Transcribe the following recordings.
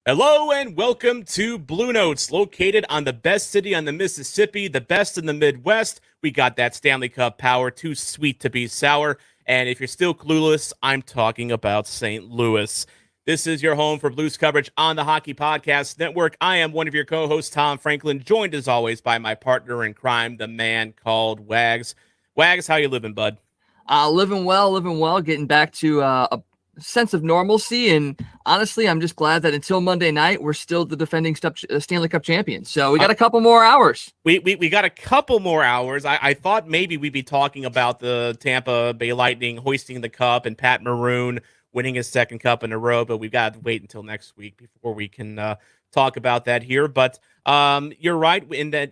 Hello and welcome to Blue Notes, located on the best city on the Mississippi, the best in the Midwest. We got that Stanley Cup power, too sweet to be sour. And if you're still clueless, I'm talking about St. Louis. This is your home for Blues coverage on the Hockey Podcast Network. I am one of your co-hosts, Tom Franklin, joined as always by my partner in crime, the man called Wags. Wags, how you living, bud? Living well, getting back to a sense of normalcy. And honestly, I'm just glad that until Monday night, we're still the defending Stanley Cup champions. So we got a couple more hours. We got a couple more hours. I thought maybe we'd be talking about the Tampa Bay Lightning hoisting the cup and Pat Maroon winning his second cup in a row, but we've got to wait until next week before we can talk about that here. But you're right in that,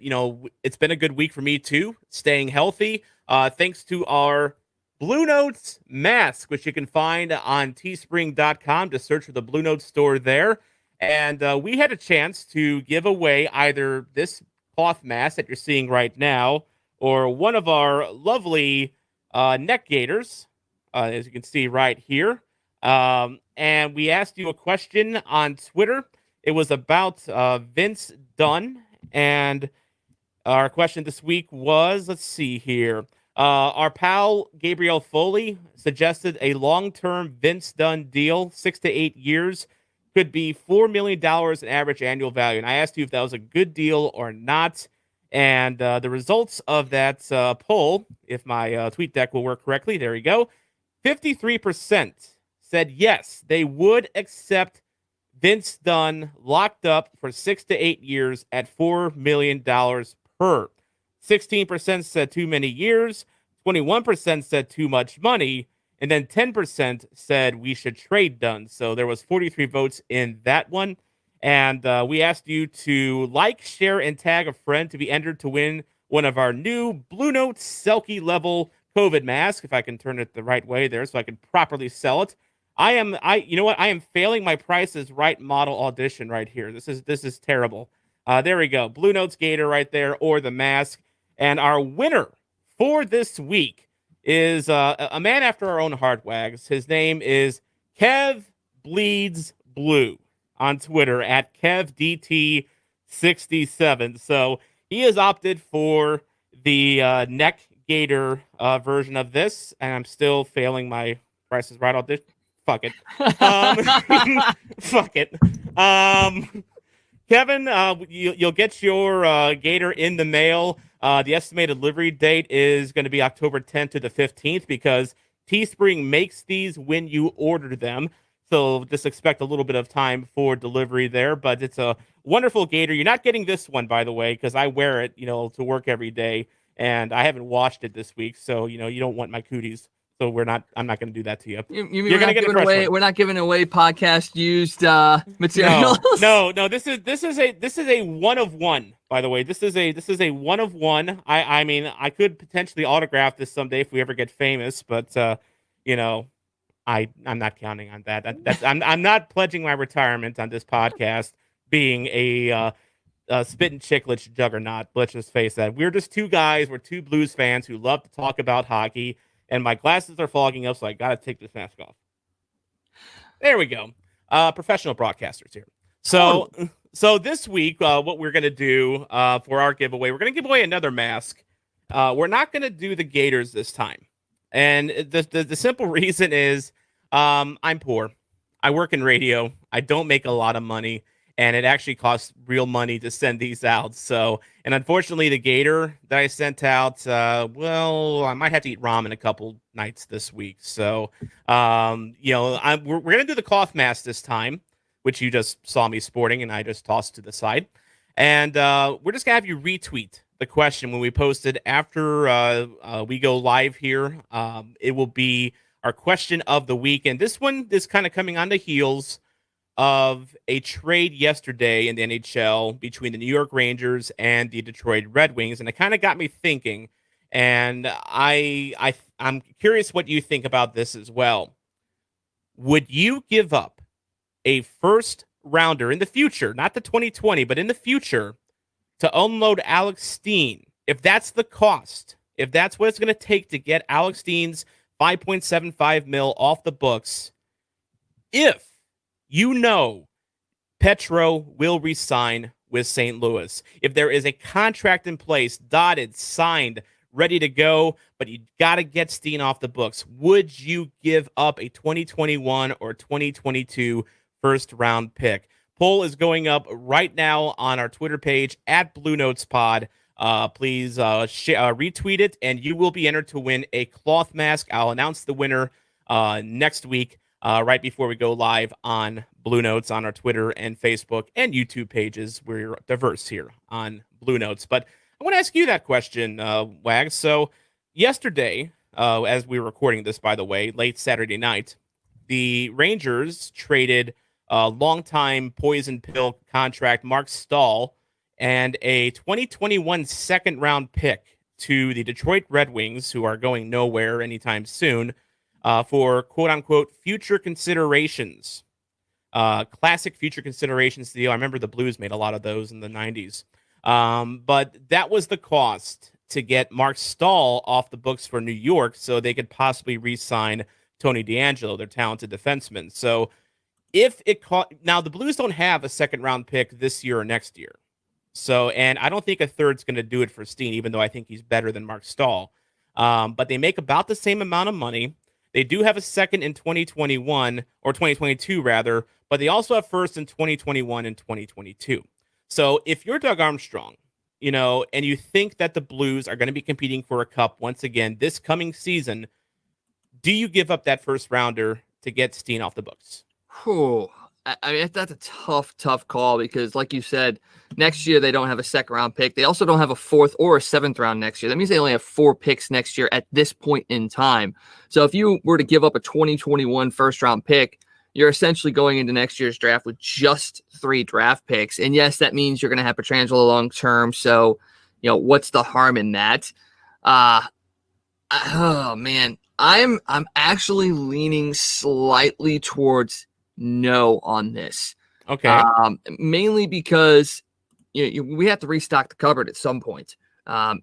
it's been a good week for me too, staying healthy. Thanks to our Blue Notes mask, which you can find on teespring.com. Just search for the Blue Notes store there. And we had a chance to give away either this cloth mask that you're seeing right now or one of our lovely neck gaiters, as you can see right here. And we asked you a question on Twitter. It was about Vince Dunn. And our question this week was, let's see here. Our pal Gabriel Foley suggested a long-term Vince Dunn deal, 6 to 8 years, could be $4 million in average annual value. And I asked you if that was a good deal or not. And the results of that poll, if my tweet deck will work correctly, there you go. 53% said yes, they would accept Vince Dunn locked up for 6 to 8 years at $4 million per. 16% said too many years, 21% said too much money, and then 10% said we should trade Dunn. So there was 43 votes in that one. And we asked you to like, share, and tag a friend to be entered to win one of our new Blue Notes Selkie level COVID masks, if I can turn it the right way there so I can properly sell it. I am failing my Price is Right model audition right here. This is terrible. There we go. Blue Notes Gator right there, or the mask. And our winner for this week is a man after our own heart, Wags. His name is Kev Bleeds Blue on Twitter at KevDT67. So he has opted for the neck gator version of this, and I'm still failing my Price is Right audition. Fuck it. Fuck it. Kevin, you'll get your gator in the mail. The estimated delivery date is going to be October 10th to the 15th because Teespring makes these when you order them. So just expect a little bit of time for delivery there. But it's a wonderful gator. You're not getting this one, by the way, because I wear it, to work every day. And I haven't washed it this week. So, you don't want my cooties. So I'm not going to do that to you. You mean you're going to get a fresh one. We're not giving away podcast used materials. No. This is a one of one. By the way, this is a one of one. I mean, I could potentially autograph this someday if we ever get famous, but I'm not counting on that. I'm not pledging my retirement on this podcast being a spitting chicklets juggernaut. Let's just face that. We're just two guys. We're two Blues fans who love to talk about hockey. And my glasses are fogging up, so I got to take this mask off. There we go. Professional broadcasters here. So this week, what we're going to do for our giveaway, we're going to give away another mask. We're not going to do the Gators this time. And the simple reason is I'm poor. I work in radio. I don't make a lot of money. And it actually costs real money to send these out. So, and unfortunately, the gator that I sent out, I might have to eat ramen a couple nights this week. So, we're going to do the cloth mask this time, which you just saw me sporting and I just tossed to the side. And we're just going to have you retweet the question when we post it after we go live here. It will be our question of the week. And this one is kind of coming on the heels of a trade yesterday in the NHL between the New York Rangers and the Detroit Red Wings. And it kind of got me thinking, and I'm curious what you think about this as well. Would you give up a first rounder in the future, not the 2020, but in the future, to unload Alex Steen, if that's the cost, if that's what it's going to take to get Alex Steen's $5.75 million off the books, if Petro will resign with St. Louis. If there is a contract in place, dotted, signed, ready to go, but you got to get Steen off the books, would you give up a 2021 or 2022 first round pick? Poll is going up right now on our Twitter page at bluenotespod. Please retweet it, and you will be entered to win a cloth mask. I'll announce the winner next week, right before we go live on Blue Notes on our Twitter and Facebook and YouTube pages. We're diverse here on Blue Notes. But I want to ask you that question, Wags. So yesterday, as we were recording this, by the way, late Saturday night, the Rangers traded a longtime poison pill contract Mark Stahl and a 2021 second-round pick to the Detroit Red Wings, who are going nowhere anytime soon, for quote-unquote future considerations. Classic future considerations deal. I remember the Blues made a lot of those in the 90s. But that was the cost to get Mark Stahl off the books for New York so they could possibly re-sign Tony DeAngelo, their talented defenseman. So if it now the Blues don't have a second-round pick this year or next year. So, and I don't think a third's going to do it for Steen, even though I think he's better than Mark Stahl. But they make about the same amount of money. They do have a second in 2021 or 2022 rather, but they also have first in 2021 and 2022. So if you're Doug Armstrong, and you think that the Blues are going to be competing for a cup once again this coming season, do you give up that first rounder to get Steen off the books? Whew. I mean, that's a tough call because, like you said, next year they don't have a second round pick. They also don't have a fourth or a seventh round next year. That means they only have 4 picks next year at this point in time. So if you were to give up a 2021 first round pick, you're essentially going into next year's draft with just 3 draft picks. And yes, that means you're going to have Pietrangelo long term. So, what's the harm in that? Oh man, I'm actually leaning slightly towards no on this. Okay. Mainly because we have to restock the cupboard at some point.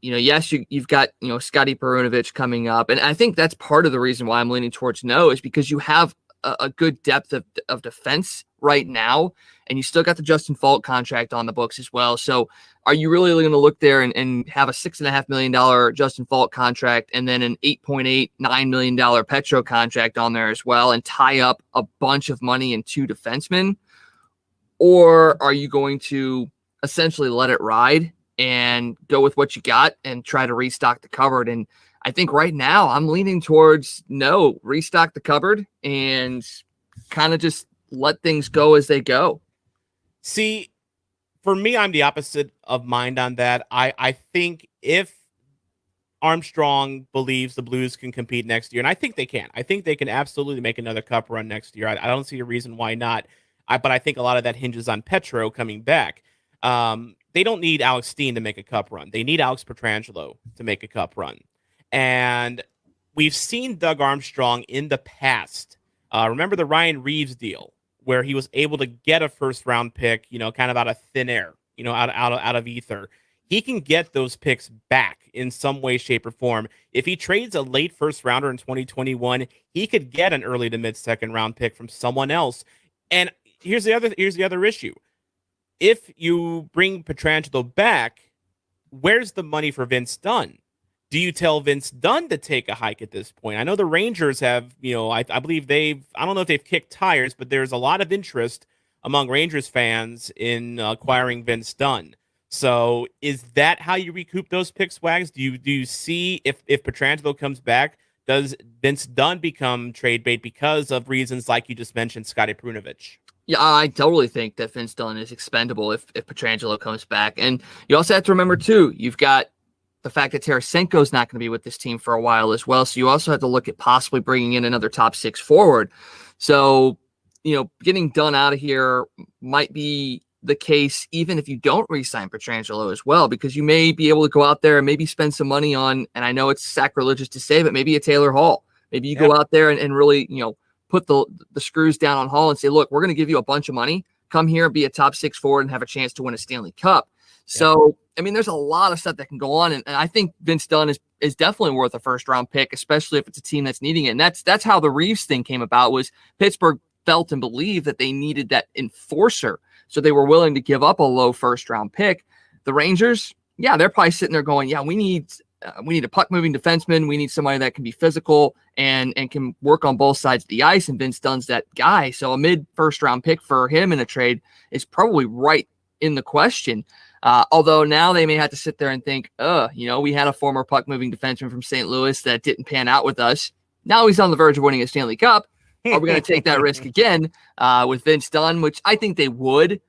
Yes, you've got Scotty Perunovich coming up, and I think that's part of the reason why I'm leaning towards no is because you have a good depth of defense right now, and you still got the Justin Faulk contract on the books as well. So are you really going to look there and have a $6.5 million Justin Faulk contract and then an $8.89 million Petro contract on there as well and tie up a bunch of money in 2 defensemen? Or are you going to essentially let it ride and go with what you got and try to restock the cupboard? And I think right now I'm leaning towards no, restock the cupboard and kind of just let things go as they go. See, for me, I'm the opposite of mind on that. I think if Armstrong believes the Blues can compete next year, and I think they can. I think they can absolutely make another cup run next year. I don't see a reason why not. But I think a lot of that hinges on Petro coming back. They don't need Alex Steen to make a cup run. They need Alex Pietrangelo to make a cup run. And we've seen Doug Armstrong in the past. Remember the Ryan Reeves deal where he was able to get a first-round pick, kind of out of thin air, out of ether. He can get those picks back in some way, shape, or form. If he trades a late first-rounder in 2021, he could get an early to mid-second-round pick from someone else. And here's the other issue. If you bring Pietrangelo back, where's the money for Vince Dunn? Do you tell Vince Dunn to take a hike at this point? I know the Rangers have, I believe I don't know if they've kicked tires, but there's a lot of interest among Rangers fans in acquiring Vince Dunn. So is that how you recoup those picks, Wags? Do you see if Pietrangelo comes back, does Vince Dunn become trade bait because of reasons like you just mentioned, Scotty Perunovich? Yeah, I totally think that Vince Dunn is expendable if Pietrangelo comes back. And you also have to remember, too, you've got the fact that Tarasenko's not going to be with this team for a while as well. So you also have to look at possibly bringing in another top 6 forward. So, getting Dunn out of here might be the case even if you don't re-sign Pietrangelo as well, because you may be able to go out there and maybe spend some money on, and I know it's sacrilegious to say, but maybe a Taylor Hall. Maybe you go out there and really, put the screws down on Hall and say, look, we're going to give you a bunch of money. Come here and be a top 6 forward and have a chance to win a Stanley Cup. So, I mean, there's a lot of stuff that can go on. And I think Vince Dunn is definitely worth a first round pick, especially if it's a team that's needing it. And that's how the Reeves thing came about, was Pittsburgh felt and believed that they needed that enforcer So they were willing to give up a low first-round pick. The Rangers, yeah, they're probably sitting there going, yeah, we need a puck-moving defenseman. We need somebody that can be physical and can work on both sides of the ice, and Vince Dunn's that guy. So a mid-first-round pick for him in a trade is probably right in the question. Although now they may have to sit there and think, we had a former puck-moving defenseman from St. Louis that didn't pan out with us. Now he's on the verge of winning a Stanley Cup. Are we going to take that risk again with Vince Dunn, which I think they would.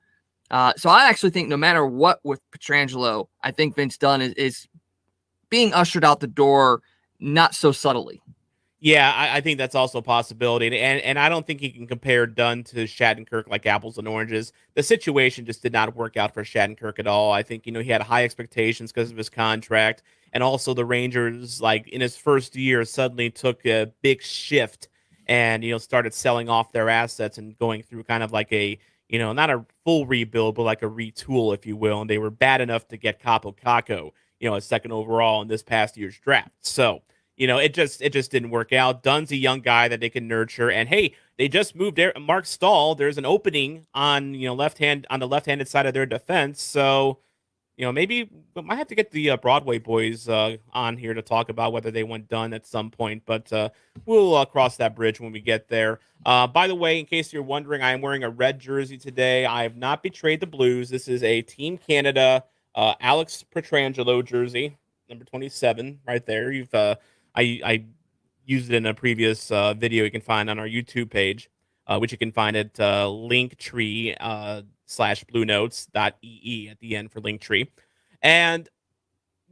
So I actually think no matter what with Pietrangelo, I think Vince Dunn is being ushered out the door not so subtly. Yeah, I think that's also a possibility. And I don't think you can compare Dunn to Shattenkirk like apples and oranges. The situation just did not work out for Shattenkirk at all. I think, he had high expectations because of his contract. And also the Rangers, like in his first year, suddenly took a big shift and, started selling off their assets and going through kind of like a, not a full rebuild, but like a retool, if you will. And they were bad enough to get Kaapo Kakko, a second overall in this past year's draft. So, it just didn't work out. Dunn's a young guy that they can nurture. And hey, they just moved Mark Stahl. There's an opening on, on the left-handed side of their defense. So, maybe we might have to get the Broadway boys on here to talk about whether they want Dunn at some point. But we'll cross that bridge when we get there. By the way, in case you're wondering, I am wearing a red jersey today. I have not betrayed the Blues. This is a Team Canada Alex Pietrangelo jersey, number 27, right there. I used it in a previous video you can find on our YouTube page, which you can find at linktr.ee at the end for Linktree. And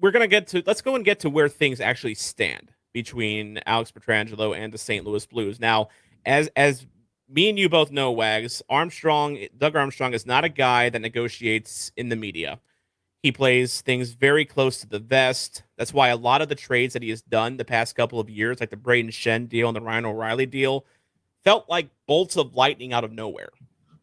let's go and get to where things actually stand between Alex Pietrangelo and the St. Louis Blues. Now, as me and you both know, Wags, Doug Armstrong is not a guy that negotiates in the media. He plays things very close to the vest. That's why a lot of the trades that he has done the past couple of years, like the Braden Shen deal and the Ryan O'Reilly deal, felt like bolts of lightning out of nowhere.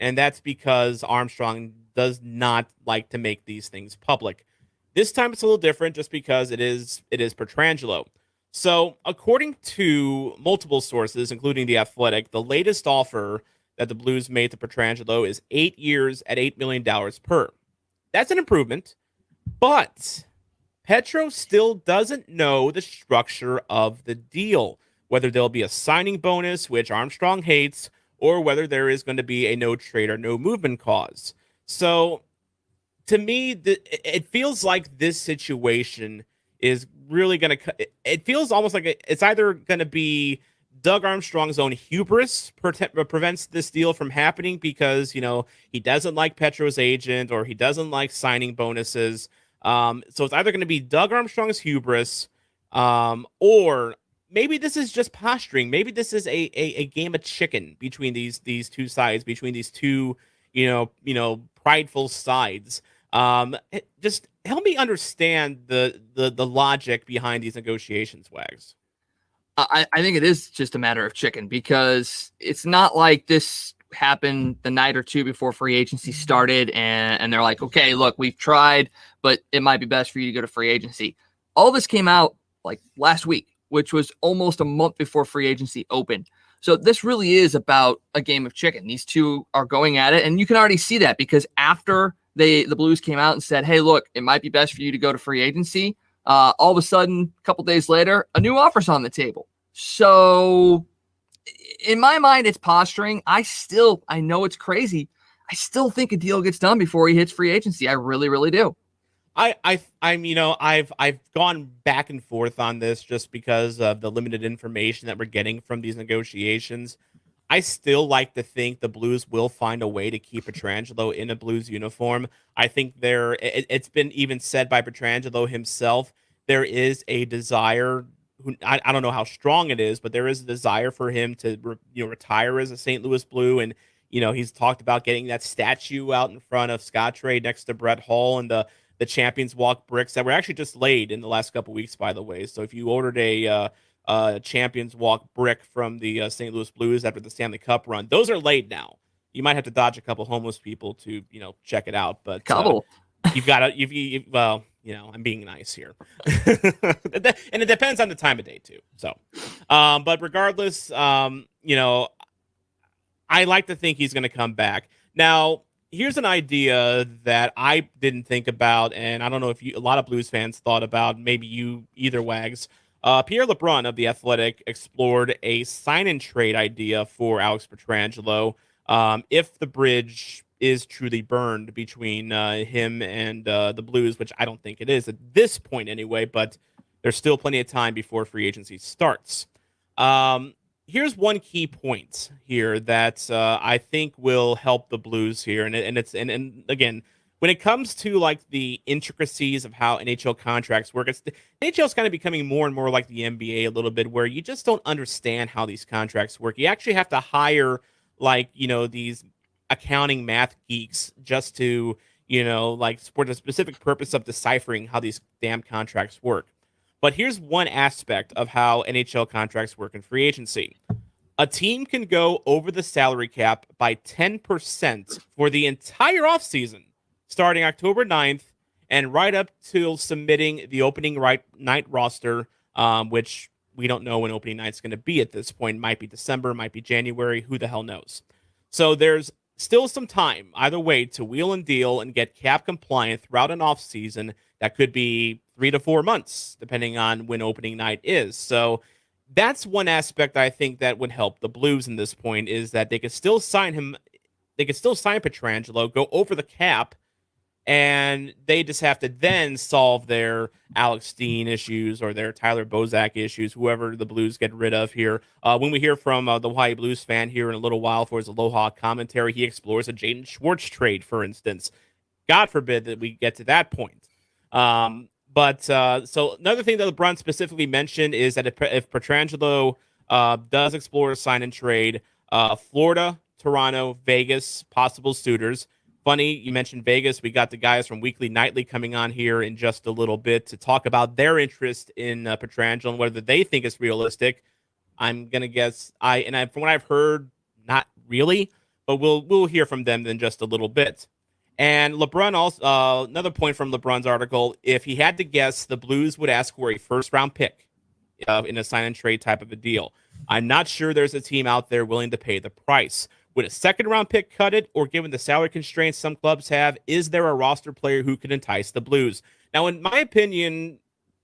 And that's because Armstrong does not like to make these things public. This time it's a little different just because it is Pietrangelo. So according to multiple sources, including The Athletic, the latest offer that the Blues made to Pietrangelo is 8 years at $8 million per. That's an improvement. But Petro still doesn't know the structure of the deal, whether there'll be a signing bonus, which Armstrong hates, or whether there is going to be a no trade or no movement clause. So to me, it feels like this situation is really going to, it feels almost like it's either going to be Doug Armstrong's own hubris prevents this deal from happening because, he doesn't like Petro's agent or he doesn't like signing bonuses. So it's either going to be Doug Armstrong's hubris or maybe this is just posturing. Maybe this is a game of chicken between these two sides, between these two, prideful sides. Just help me understand the logic behind these negotiations, Wags. I think it is just a matter of chicken because it's not like this happened the night or two before free agency started and they're like, okay, look, we've tried, but it might be best for you to go to free agency. All this came out like last week, which was almost a month before free agency opened. So this really is about a game of chicken. These two are going at it, and you can already see that because after the Blues came out and said, hey, look, it might be best for you to go to free agency, all of a sudden, a couple days later, a new offer's on the table. So in my mind, it's posturing. I know it's crazy. I still think a deal gets done before he hits free agency. I really, really do. I've gone back and forth on this just because of the limited information that we're getting from these negotiations. I still like to think the Blues will find a way to keep Pietrangelo in a Blues uniform. I think it's been even said by Pietrangelo himself, there is a desire, I don't know how strong it is, but there is a desire for him to retire as a St. Louis Blue. And, he's talked about getting that statue out in front of Scottrade next to Brett Hull and the Champions Walk bricks that were actually just laid in the last couple weeks, by the way. So if you ordered a Champions Walk brick from the St. Louis Blues after the Stanley Cup run, those are laid now. You might have to dodge a couple homeless people to, check it out. But you've got to, well, I'm being nice here. And it depends on the time of day too. So, but regardless, I like to think he's going to come back. Now, here's an idea that I didn't think about, and I don't know if a lot of Blues fans thought about. Maybe you either, Wags. Pierre LeBrun of The Athletic explored a sign and trade idea for Alex Pietrangelo. If the bridge is truly burned between him and the Blues, which I don't think it is at this point anyway, but there's still plenty of time before free agency starts. Here's one key point here that I think will help the Blues here, and again, when it comes to like the intricacies of how NHL contracts work, the NHL is kind of becoming more and more like the NBA a little bit, where you just don't understand how these contracts work. You actually have to hire these accounting math geeks just to like for the specific purpose of deciphering how these damn contracts work. But here's one aspect of how NHL contracts work in free agency. A team can go over the salary cap by 10% for the entire offseason, starting October 9th and right up till submitting the opening night roster, which we don't know when opening night's going to be at this point. It might be December, might be January, who the hell knows. So there's still some time either way to wheel and deal and get cap compliant throughout an offseason. That could be 3 to 4 months, depending on when opening night is. So that's one aspect I think that would help the Blues in this point, is that they could still sign him. They could still sign Pietrangelo, go over the cap, and they just have to then solve their Alex Steen issues or their Tyler Bozak issues, whoever the Blues get rid of here. When we hear from the Hawaii Blues fan here in a little while for his Aloha commentary, he explores a Jaden Schwartz trade, for instance. God forbid that we get to that point. So another thing that LeBron specifically mentioned is that if Pietrangelo does explore a sign and trade, Florida, Toronto, Vegas, possible suitors. Funny, you mentioned Vegas. We got the guys from Weekly Nightly coming on here in just a little bit to talk about their interest in Pietrangelo and whether they think it's realistic. I'm gonna guess from what I've heard, not really, but we'll hear from them in just a little bit. And LeBron also, another point from LeBron's article, if he had to guess, the Blues would ask for a first-round pick in a sign-and-trade type of a deal. I'm not sure there's a team out there willing to pay the price. Would a second-round pick cut it, or given the salary constraints some clubs have, is there a roster player who could entice the Blues? Now, in my opinion,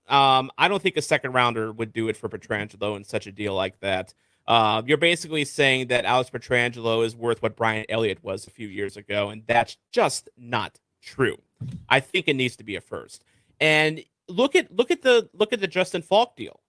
I don't think a second-rounder would do it for Pietrangelo in such a deal like that. You're basically saying that Alex Pietrangelo is worth what Brian Elliott was a few years ago, and that's just not true. I think it needs to be a first. And look at the Justin Falk deal.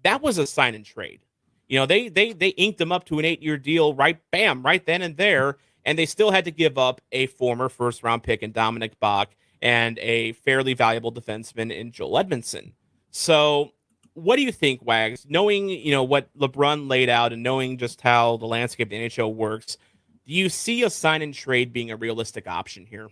That was a sign and trade. They inked him up to an 8-year deal right then and there, and they still had to give up a former first-round pick in Dominic Bach and a fairly valuable defenseman in Joel Edmondson. So what do you think, Wags? Knowing, what LeBron laid out and knowing just how the landscape of the NHL works, do you see a sign and trade being a realistic option here?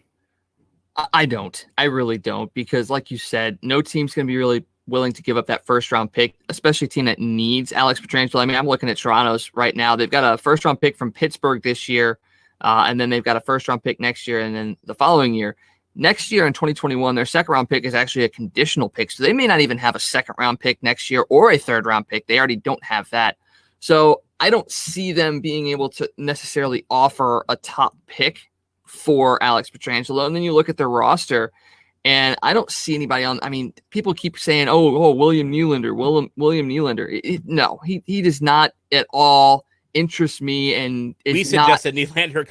I don't. I really don't, because like you said, no team's going to be really willing to give up that first-round pick, especially a team that needs Alex Pietrangelo. I mean, I'm looking at Toronto's right now. They've got a first-round pick from Pittsburgh this year, and then they've got a first-round pick next year, and then the following year. Next year in 2021, their second-round pick is actually a conditional pick, so they may not even have a second-round pick next year or a third-round pick. They already don't have that. So I don't see them being able to necessarily offer a top pick for Alex Pietrangelo. And then you look at their roster, and I don't see anybody on. I mean, people keep saying, "Oh, William Nylander, William Nylander." No, he does not at all interest me. And we suggested Nylander a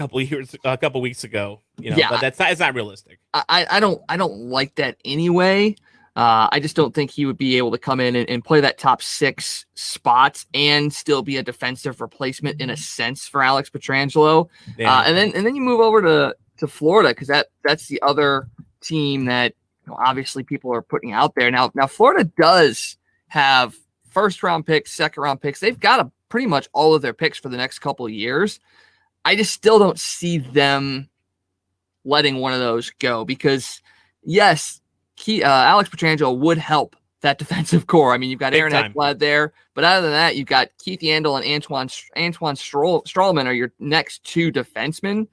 couple weeks ago. But it's not realistic. I don't like that anyway. I just don't think he would be able to come in and play that top 6 spots and still be a defensive replacement in a sense for Alex Pietrangelo. And then you move over to Florida, because that's the other team that obviously people are putting out there. Now Florida does have first-round picks, second-round picks. They've got pretty much all of their picks for the next couple of years. I just still don't see them letting one of those go, because yes, Alex Pietrangelo would help that defensive core. I mean, you've got Aaron Ekblad there, but other than that, you've got Keith Yandel and Antoine Strahlman are your next 2 defensemen.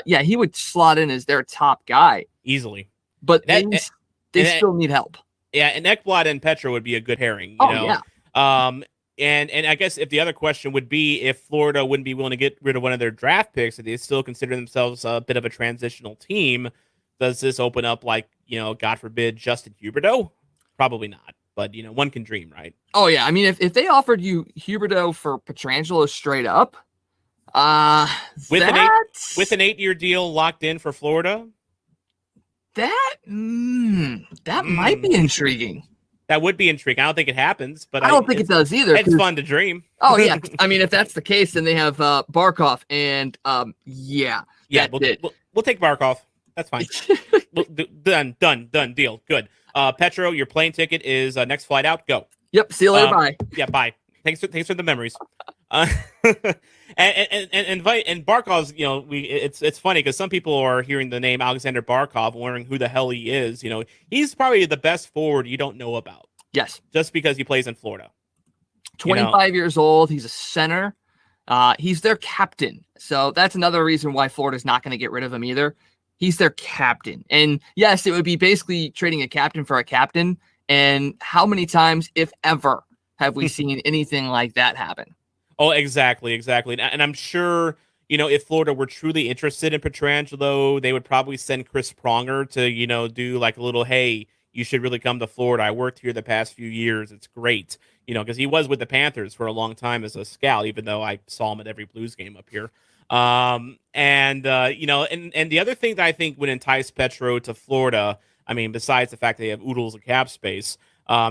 He would slot in as their top guy easily, but they still need help. Yeah, and Ekblad and Petro would be a good pairing. And I guess if the other question would be if Florida wouldn't be willing to get rid of one of their draft picks, if they still consider themselves a bit of a transitional team, does this open up like, God forbid, Justin Huberdeau? Probably not. But, one can dream, right? Oh, yeah. I mean, if they offered you Huberdeau for Pietrangelo straight up, with an 8-year deal locked in for Florida, that might be intriguing. That would be intriguing. I don't think it happens, but I don't think it does either. It's fun to dream. Oh yeah, I mean, if that's the case, then they have Barkov, and we'll take Barkov. That's fine. Done. Deal. Good. Petro, your plane ticket is next flight out. Go. Yep. See you later. Bye. Yeah. Bye. Thanks for the memories. And Barkov's, it's funny because some people are hearing the name Alexander Barkov, wondering who the hell he is. He's probably the best forward you don't know about. Yes, just because he plays in Florida. 25 years old. He's a center. He's their captain. So that's another reason why Florida's not going to get rid of him either. He's their captain. And yes, it would be basically trading a captain for a captain. And how many times, if ever, have we seen anything like that happen? Oh, exactly. And I'm sure, if Florida were truly interested in Pietrangelo, they would probably send Chris Pronger to, do like a little, hey, you should really come to Florida. I worked here the past few years. It's great. Because he was with the Panthers for a long time as a scout, even though I saw him at every Blues game up here. And the other thing that I think would entice Petro to Florida, I mean, besides the fact that they have oodles of cap space,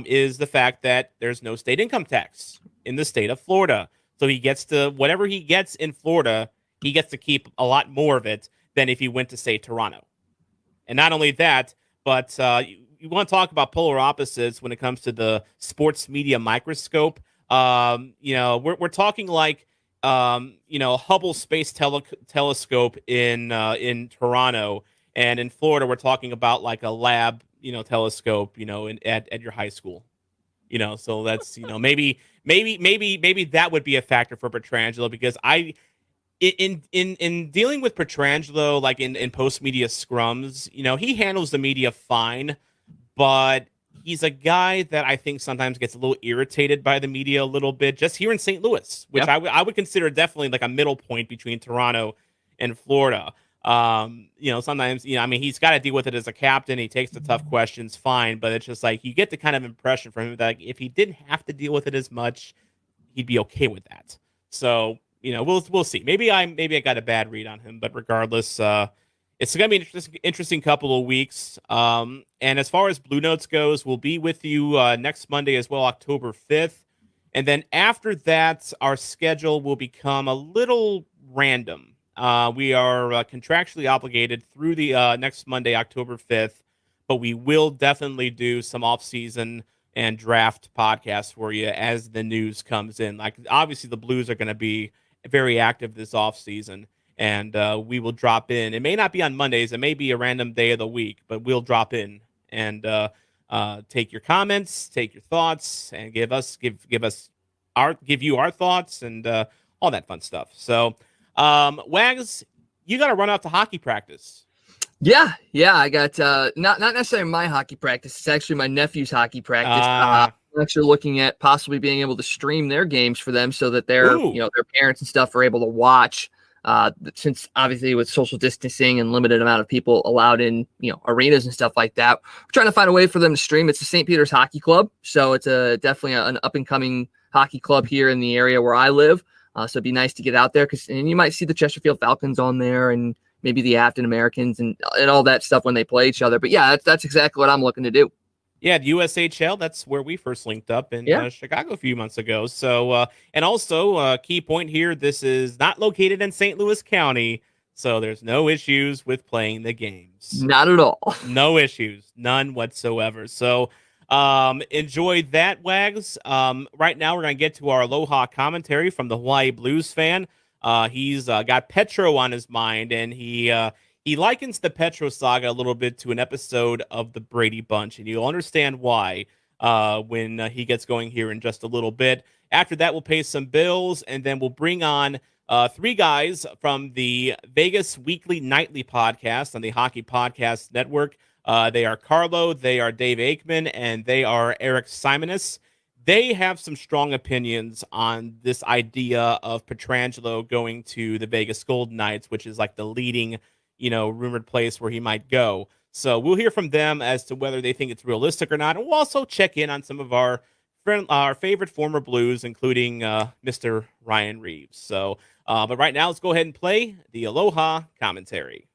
is the fact that there's no state income tax in the state of Florida. So he gets to, whatever he gets in Florida, he gets to keep a lot more of it than if he went to, say, Toronto. And not only that, but you want to talk about polar opposites when it comes to the sports media microscope. We're talking like, Hubble Space Telescope in Toronto, and in Florida, we're talking about like a lab, telescope, at your high school. So that's, maybe that would be a factor for Pietrangelo, because in dealing with Pietrangelo, like in post media scrums, he handles the media fine, but he's a guy that I think sometimes gets a little irritated by the media a little bit, just here in St. Louis, which I would consider definitely like a middle point between Toronto and Florida. Sometimes, he's got to deal with it as a captain. He takes the tough questions, fine, but it's just like you get the kind of impression from him that if he didn't have to deal with it as much, he'd be okay with that. So, we'll see. Maybe I got a bad read on him, but regardless, it's going to be an interesting couple of weeks. And as far as Blue Notes goes, we'll be with you next Monday as well, October 5th. And then after that, our schedule will become a little random. We are contractually obligated through the next Monday, October 5th, but we will definitely do some off-season and draft podcasts for you as the news comes in. Like, obviously, the Blues are going to be very active this off-season, and we will drop in. It may not be on Mondays. It may be a random day of the week, but we'll drop in and take your comments, take your thoughts, and give you our thoughts and all that fun stuff. So, Wags, you got to run off to hockey practice. Yeah. I got not necessarily my hockey practice. It's actually my nephew's hockey practice. I'm actually looking at possibly being able to stream their games for them so that their parents and stuff are able to watch. Since obviously with social distancing and limited amount of people allowed in, arenas and stuff like that, we're trying to find a way for them to stream. It's the St. Peter's Hockey Club, so it's definitely an up and coming hockey club here in the area where I live. So it'd be nice to get out there and you might see the Chesterfield Falcons on there and maybe the Afton Americans and all that stuff when they play each other. But yeah, that's exactly what I'm looking to do. Yeah, the USHL, that's where we first linked up in Chicago a few months ago. So, and also, key point here, this is not located in St. Louis County, so there's no issues with playing the games. Not at all. No issues, none whatsoever. So, enjoy that, Wags. Right now, we're going to get to our Aloha commentary from the Hawaii Blues fan. He's got Petro on his mind, and he likens the Petro saga a little bit to an episode of the Brady Bunch, and you'll understand why when he gets going here in just a little bit. After that, we'll pay some bills, and then we'll bring on three guys from the Vegas Weekly Nightly podcast on the Hockey Podcast Network. They are Karlo, they are Dave Aikman, and they are Erik Simonis. they have some strong opinions on this idea of Pietrangelo going to the Vegas Golden Knights, which is like the leading, rumored place where he might go. So we'll hear from them as to whether they think it's realistic or not, and we'll also check in on some of our favorite former Blues, including Mr. Ryan Reeves. So, but right now, let's go ahead and play the Aloha commentary.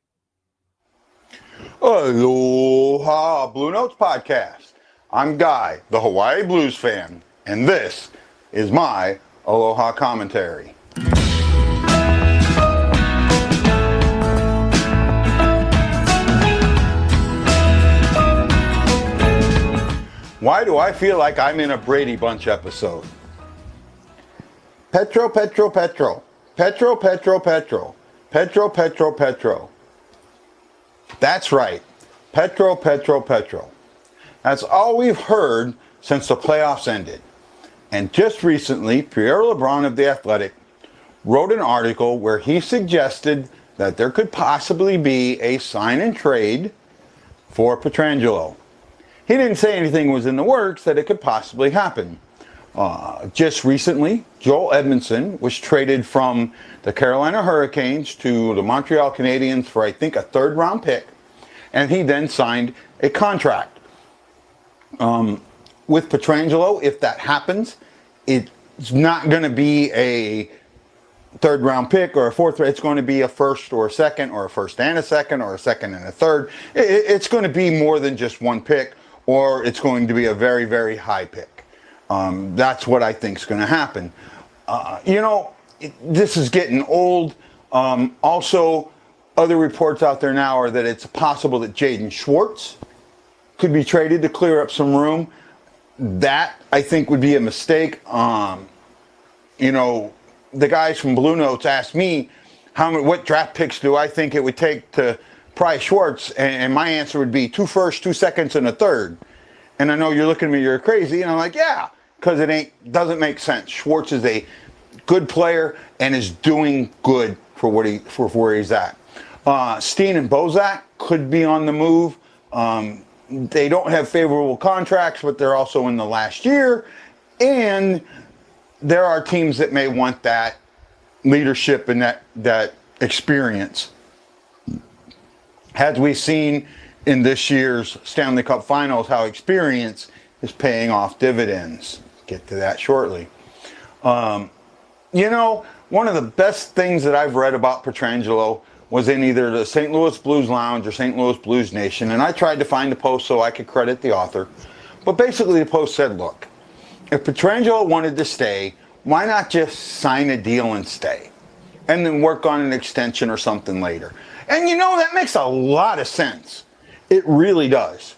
Aloha Blue Notes podcast. I'm Guy, the Hawaii Blues fan, and this is my Aloha commentary. Why do I feel like I'm in a Brady Bunch episode? Petro, Petro, Petro. Petro, Petro, Petro. Petro, Petro, Petro. That's right. Petro, Petro, Petro. That's all we've heard since the playoffs ended. And just recently, Pierre LeBrun of The Athletic wrote an article where he suggested that there could possibly be a sign and trade for Pietrangelo. He didn't say anything was in the works that it could possibly happen. Just recently, Joel Edmondson was traded from the Carolina Hurricanes to the Montreal Canadiens for, I think, a third-round pick, and he then signed a contract. With Pietrangelo, if that happens, it's not going to be a third-round pick or a fourth. It's going to be a first or a second, or a first and a second, or a second and a third. It's going to be more than just one pick, or it's going to be a very, very high pick. That's what I think is going to happen. This is getting old. Also, other reports out there now are that it's possible that Jaden Schwartz could be traded to clear up some room. That, I think, would be a mistake. The guys from Blue Notes asked me what draft picks do I think it would take to pry Schwartz, and my answer would be 2 firsts, 2 seconds, and a third. And I know you're looking at me, you're crazy, and I'm like, yeah, because doesn't make sense. Schwartz is a good player and is doing good for where he's at. Steen and Bozak could be on the move. They don't have favorable contracts, but they're also in the last year. And there are teams that may want that leadership and that experience. As we've seen in this year's Stanley Cup Finals, how experience is paying off dividends. Get to that shortly. One of the best things that I've read about Pietrangelo was in either the St. Louis Blues Lounge or St. Louis Blues Nation, and I tried to find the post so I could credit the author. But basically the post said, look, if Pietrangelo wanted to stay, why not just sign a deal and stay? And then work on an extension or something later. And that makes a lot of sense. It really does.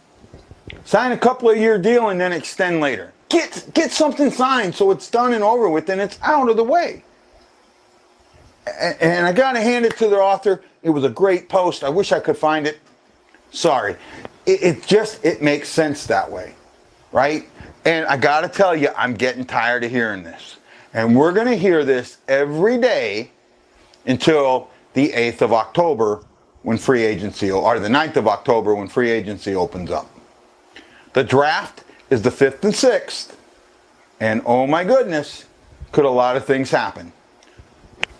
Sign a couple of year deal and then extend later. Get something signed so it's done and over with and it's out of the way. And I got to hand it to the author. It was a great post. I wish I could find it. Sorry. It makes sense that way, right? And I got to tell you, I'm getting tired of hearing this. And we're going to hear this every day until the 8th of October when free agency, or the 9th of October when free agency opens up. The draft is the 5th and 6th. And oh my goodness, could a lot of things happen.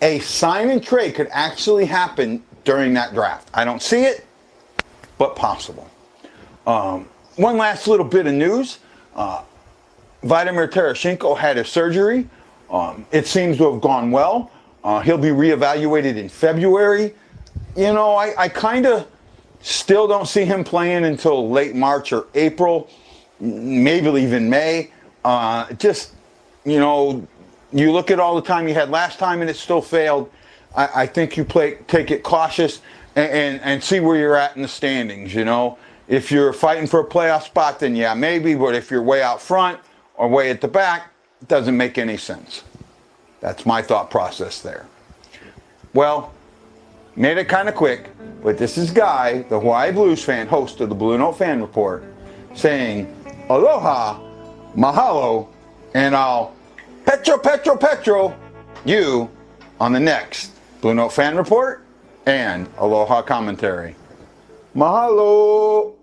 A sign and trade could actually happen during that draft. I don't see it, but possible. One last little bit of news. Vladimir Tereshchenko had his surgery. It seems to have gone well. He'll be reevaluated in February. I kind of still don't see him playing until late March or April, maybe even May. You look at all the time you had last time and it still failed. I think you take it cautious and see where you're at in the standings. If you're fighting for a playoff spot, then yeah, maybe. But if you're way out front or way at the back, it doesn't make any sense. That's my thought process there. Well, made it kind of quick, but this is Guy, the Hawaii Blues fan, host of the Blue Note Fan Report, saying aloha, mahalo, and I'll Petro, Petro, Petro, you on the next Blue Note Fan Report and Aloha Commentary. Mahalo!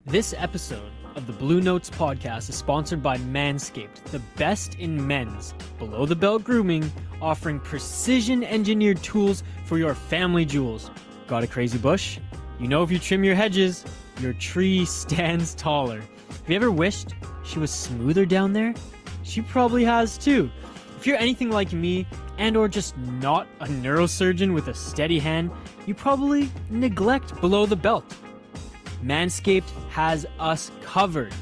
This episode of the Blue Notes podcast is sponsored by Manscaped, the best in men's below-the-belt grooming, offering precision-engineered tools for your family jewels. Got a crazy bush? You know if you trim your hedges, your tree stands taller. Have you ever wished she was smoother down there? She probably has too. If you're anything like me, and or just not a neurosurgeon with a steady hand, you probably neglect below the belt. Manscaped has us covered.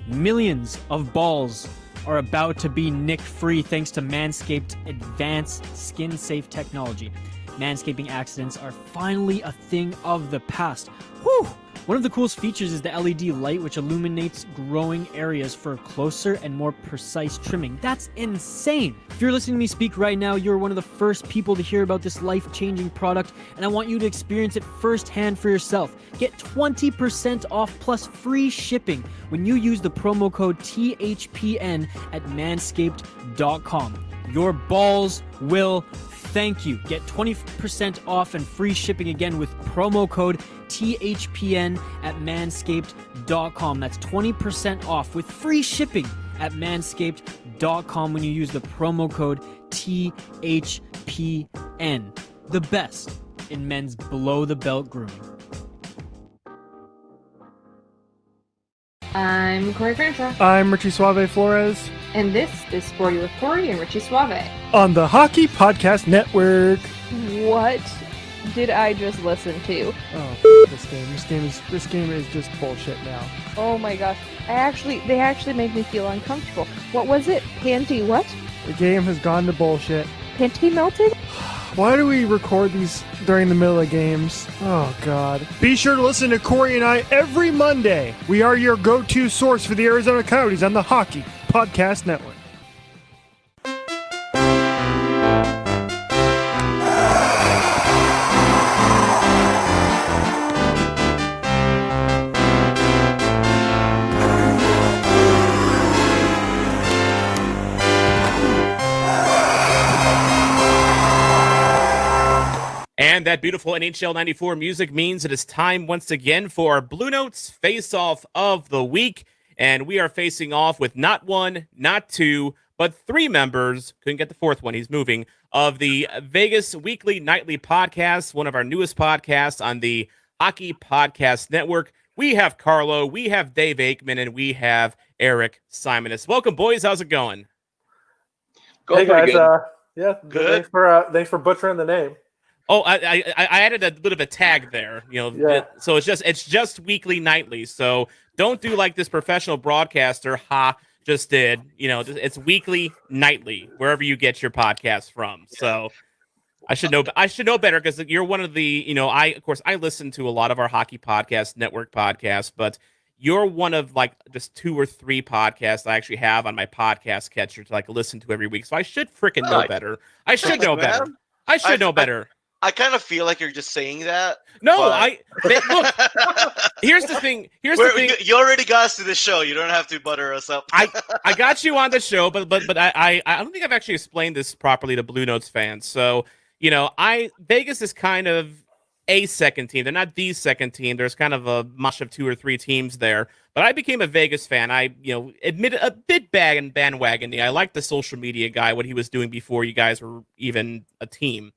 Millions of balls are about to be nick-free thanks to Manscaped's advanced skin-safe technology. Manscaping accidents are finally a thing of the past. Whew! One of the coolest features is the LED light, which illuminates growing areas for closer and more precise trimming. That's insane! If you're listening to me speak right now, you're one of the first people to hear about this life-changing product, and I want you to experience it firsthand for yourself. Get 20% off plus free shipping when you use the promo code THPN at manscaped.com. Your balls will thank you. Get 20% off and free shipping again with promo code THPN at manscaped.com. That's 20% off with free shipping at manscaped.com when you use the promo code THPN. The best in men's below-the-belt grooming. I'm Corey França. I'm Richie Suave Flores. And this is Sporty with Corey and Richie Suave. On the Hockey Podcast Network. What did I just listen to? Oh, this game is just bullshit now. Oh my gosh. They actually made me feel uncomfortable. What was it? Panty what? The game has gone to bullshit. Panty melted? Why do we record these during the middle of games? Oh, God. Be sure to listen to Corey and I every Monday. We are your go-to source for the Arizona Coyotes on the Hockey Podcast Network. And that beautiful NHL 94 music means it is time once again for our Blue Notes face-off of the week. And we are facing off with not one, not two, but three members. Couldn't get the fourth one. He's moving. Of the Vegas Weekly Nightly Podcast, one of our newest podcasts on the Hockey Podcast Network. We have Karlo, we have Dave Aikman, and we have Erik Simonis. Welcome, boys. How's it going? Hey, guys. Yeah, good. Thanks for butchering the name. Oh, I added a bit of a tag there, Yeah. So it's just weekly nightly. So don't do like this professional broadcaster just did. It's weekly nightly wherever you get your podcast from. So I should know better because you're one of the I listen to a lot of our Hockey Podcast Network podcasts, but you're one of like just 2 or 3 podcasts I actually have on my podcast catcher to like listen to every week. So I should freaking know better. I should know better. I should know better. I kind of feel like you're just saying that. No, but... look. Here's the thing. You already got us to the show. You don't have to butter us up. I got you on the show, but I don't think I've actually explained this properly to Blue Notes fans. So Vegas is kind of a second team. They're not the second team. There's kind of a mush of 2 or 3 teams there. But I became a Vegas fan. I admitted a bit bandwagony. I liked the social media guy, what he was doing before you guys were even a team.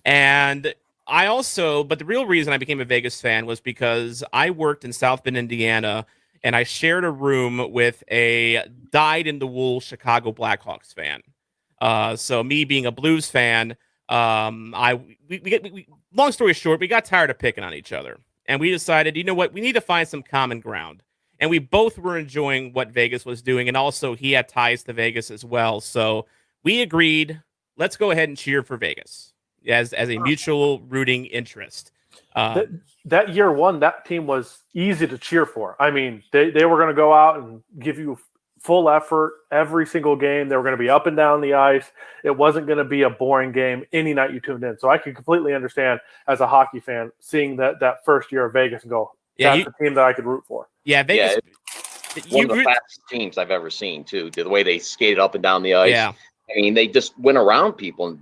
And but the real reason I became a Vegas fan was because I worked in South Bend, Indiana, and I shared a room with a dyed-in-the-wool Chicago Blackhawks fan. So me being a Blues fan, long story short, we got tired of picking on each other. And we decided, you know what, we need to find some common ground. And we both were enjoying what Vegas was doing, and also he had ties to Vegas as well. So we agreed, let's go ahead and cheer for Vegas. As a mutual rooting interest. That year one, that team was easy to cheer for. I mean, they were going to go out and give you full effort every single game. They were going to be up and down the ice. It wasn't going to be a boring game any night you tuned in. So I could completely understand as a hockey fan seeing that first year of Vegas and go, that's the team that I could root for. Yeah, Vegas. One of the fastest teams I've ever seen, too. The way they skated up and down the ice. Yeah. I mean, they just went around people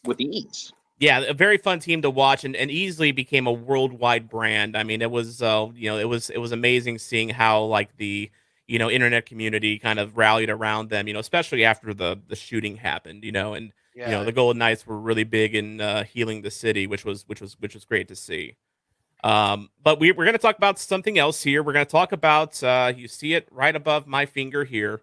with ease. Yeah, a very fun team to watch, and easily became a worldwide brand. I mean, it was it was amazing seeing how like the internet community kind of rallied around them. Especially after the shooting happened. And Yeah. the Golden Knights were really big in healing the city, which was great to see. But we're going to talk about something else here. We're going to talk about you see it right above my finger here,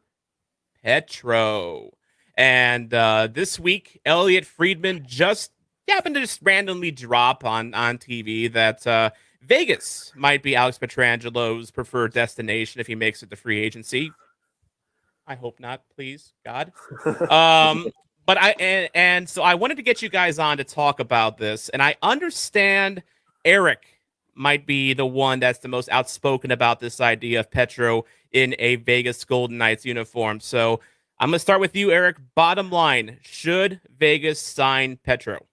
Petro. And this week, Elliot Friedman just happened to just randomly drop on TV that Vegas might be Alex Petrangelo's preferred destination if he makes it to free agency. I hope not, please, God. But and so I wanted to get you guys on to talk about this, and I understand Erik might be the one that's the most outspoken about this idea of Petro in a Vegas Golden Knights uniform. So I'm going to start with you, Erik. Bottom line, should Vegas sign Petro?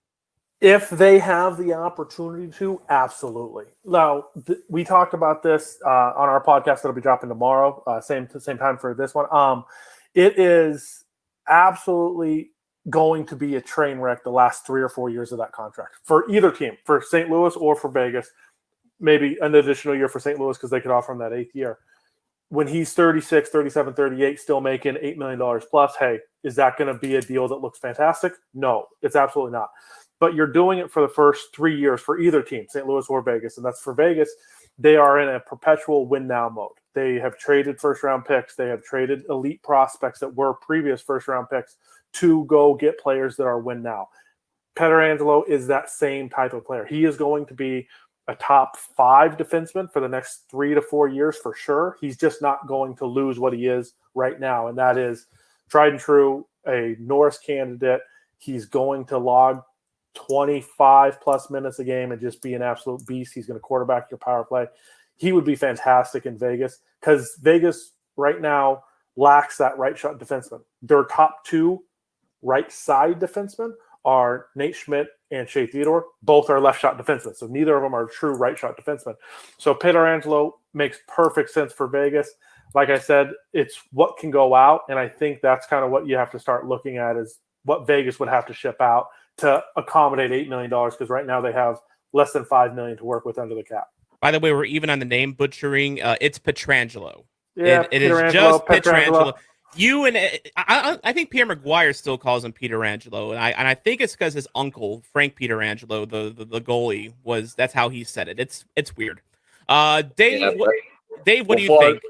If they have the opportunity to, absolutely. Now, we talked about this on our podcast that'll be dropping tomorrow, same time for this one. It is absolutely going to be a train wreck the last 3 or 4 years of that contract for either team, for St. Louis or for Vegas. Maybe an additional year for St. Louis because they could offer him that 8th year. When he's 36, 37, 38, still making $8 million plus, hey, is that going to be a deal that looks fantastic? No, it's absolutely not. But you're doing it for the first 3 years for either team, St. Louis or Vegas. And that's for Vegas. They are in a perpetual win now mode. They have traded first-round picks. They have traded elite prospects that were previous first-round picks to go get players that are win now. Pietrangelo is that same type of player. He is going to be a top 5 defenseman for the next 3 to 4 years for sure. He's just not going to lose what he is right now, and that is tried and true, a Norris candidate. He's going to log 25 plus minutes a game and just be an absolute beast. He's going to quarterback your power play. He would be fantastic in Vegas because Vegas right now lacks that right shot defenseman. Their top 2 right side defensemen are Nate Schmidt and Shea Theodore. Both are left shot defensemen, so neither of them are true right shot defensemen. So Pietrangelo makes perfect sense for Vegas. Like I said, it's what can go out, and I think that's kind of what you have to start looking at is what Vegas would have to ship out to accommodate $8 million because right now they have less than $5 million to work with under the cap. By the way, we're even on the name butchering. It's Pietrangelo. Yeah, it is just Pietrangelo. You and I think Pierre McGuire still calls him Pietrangelo, and I think it's because his uncle Frank Pietrangelo, the goalie, that's how he said it. It's weird. Dave, Yeah, what do you think?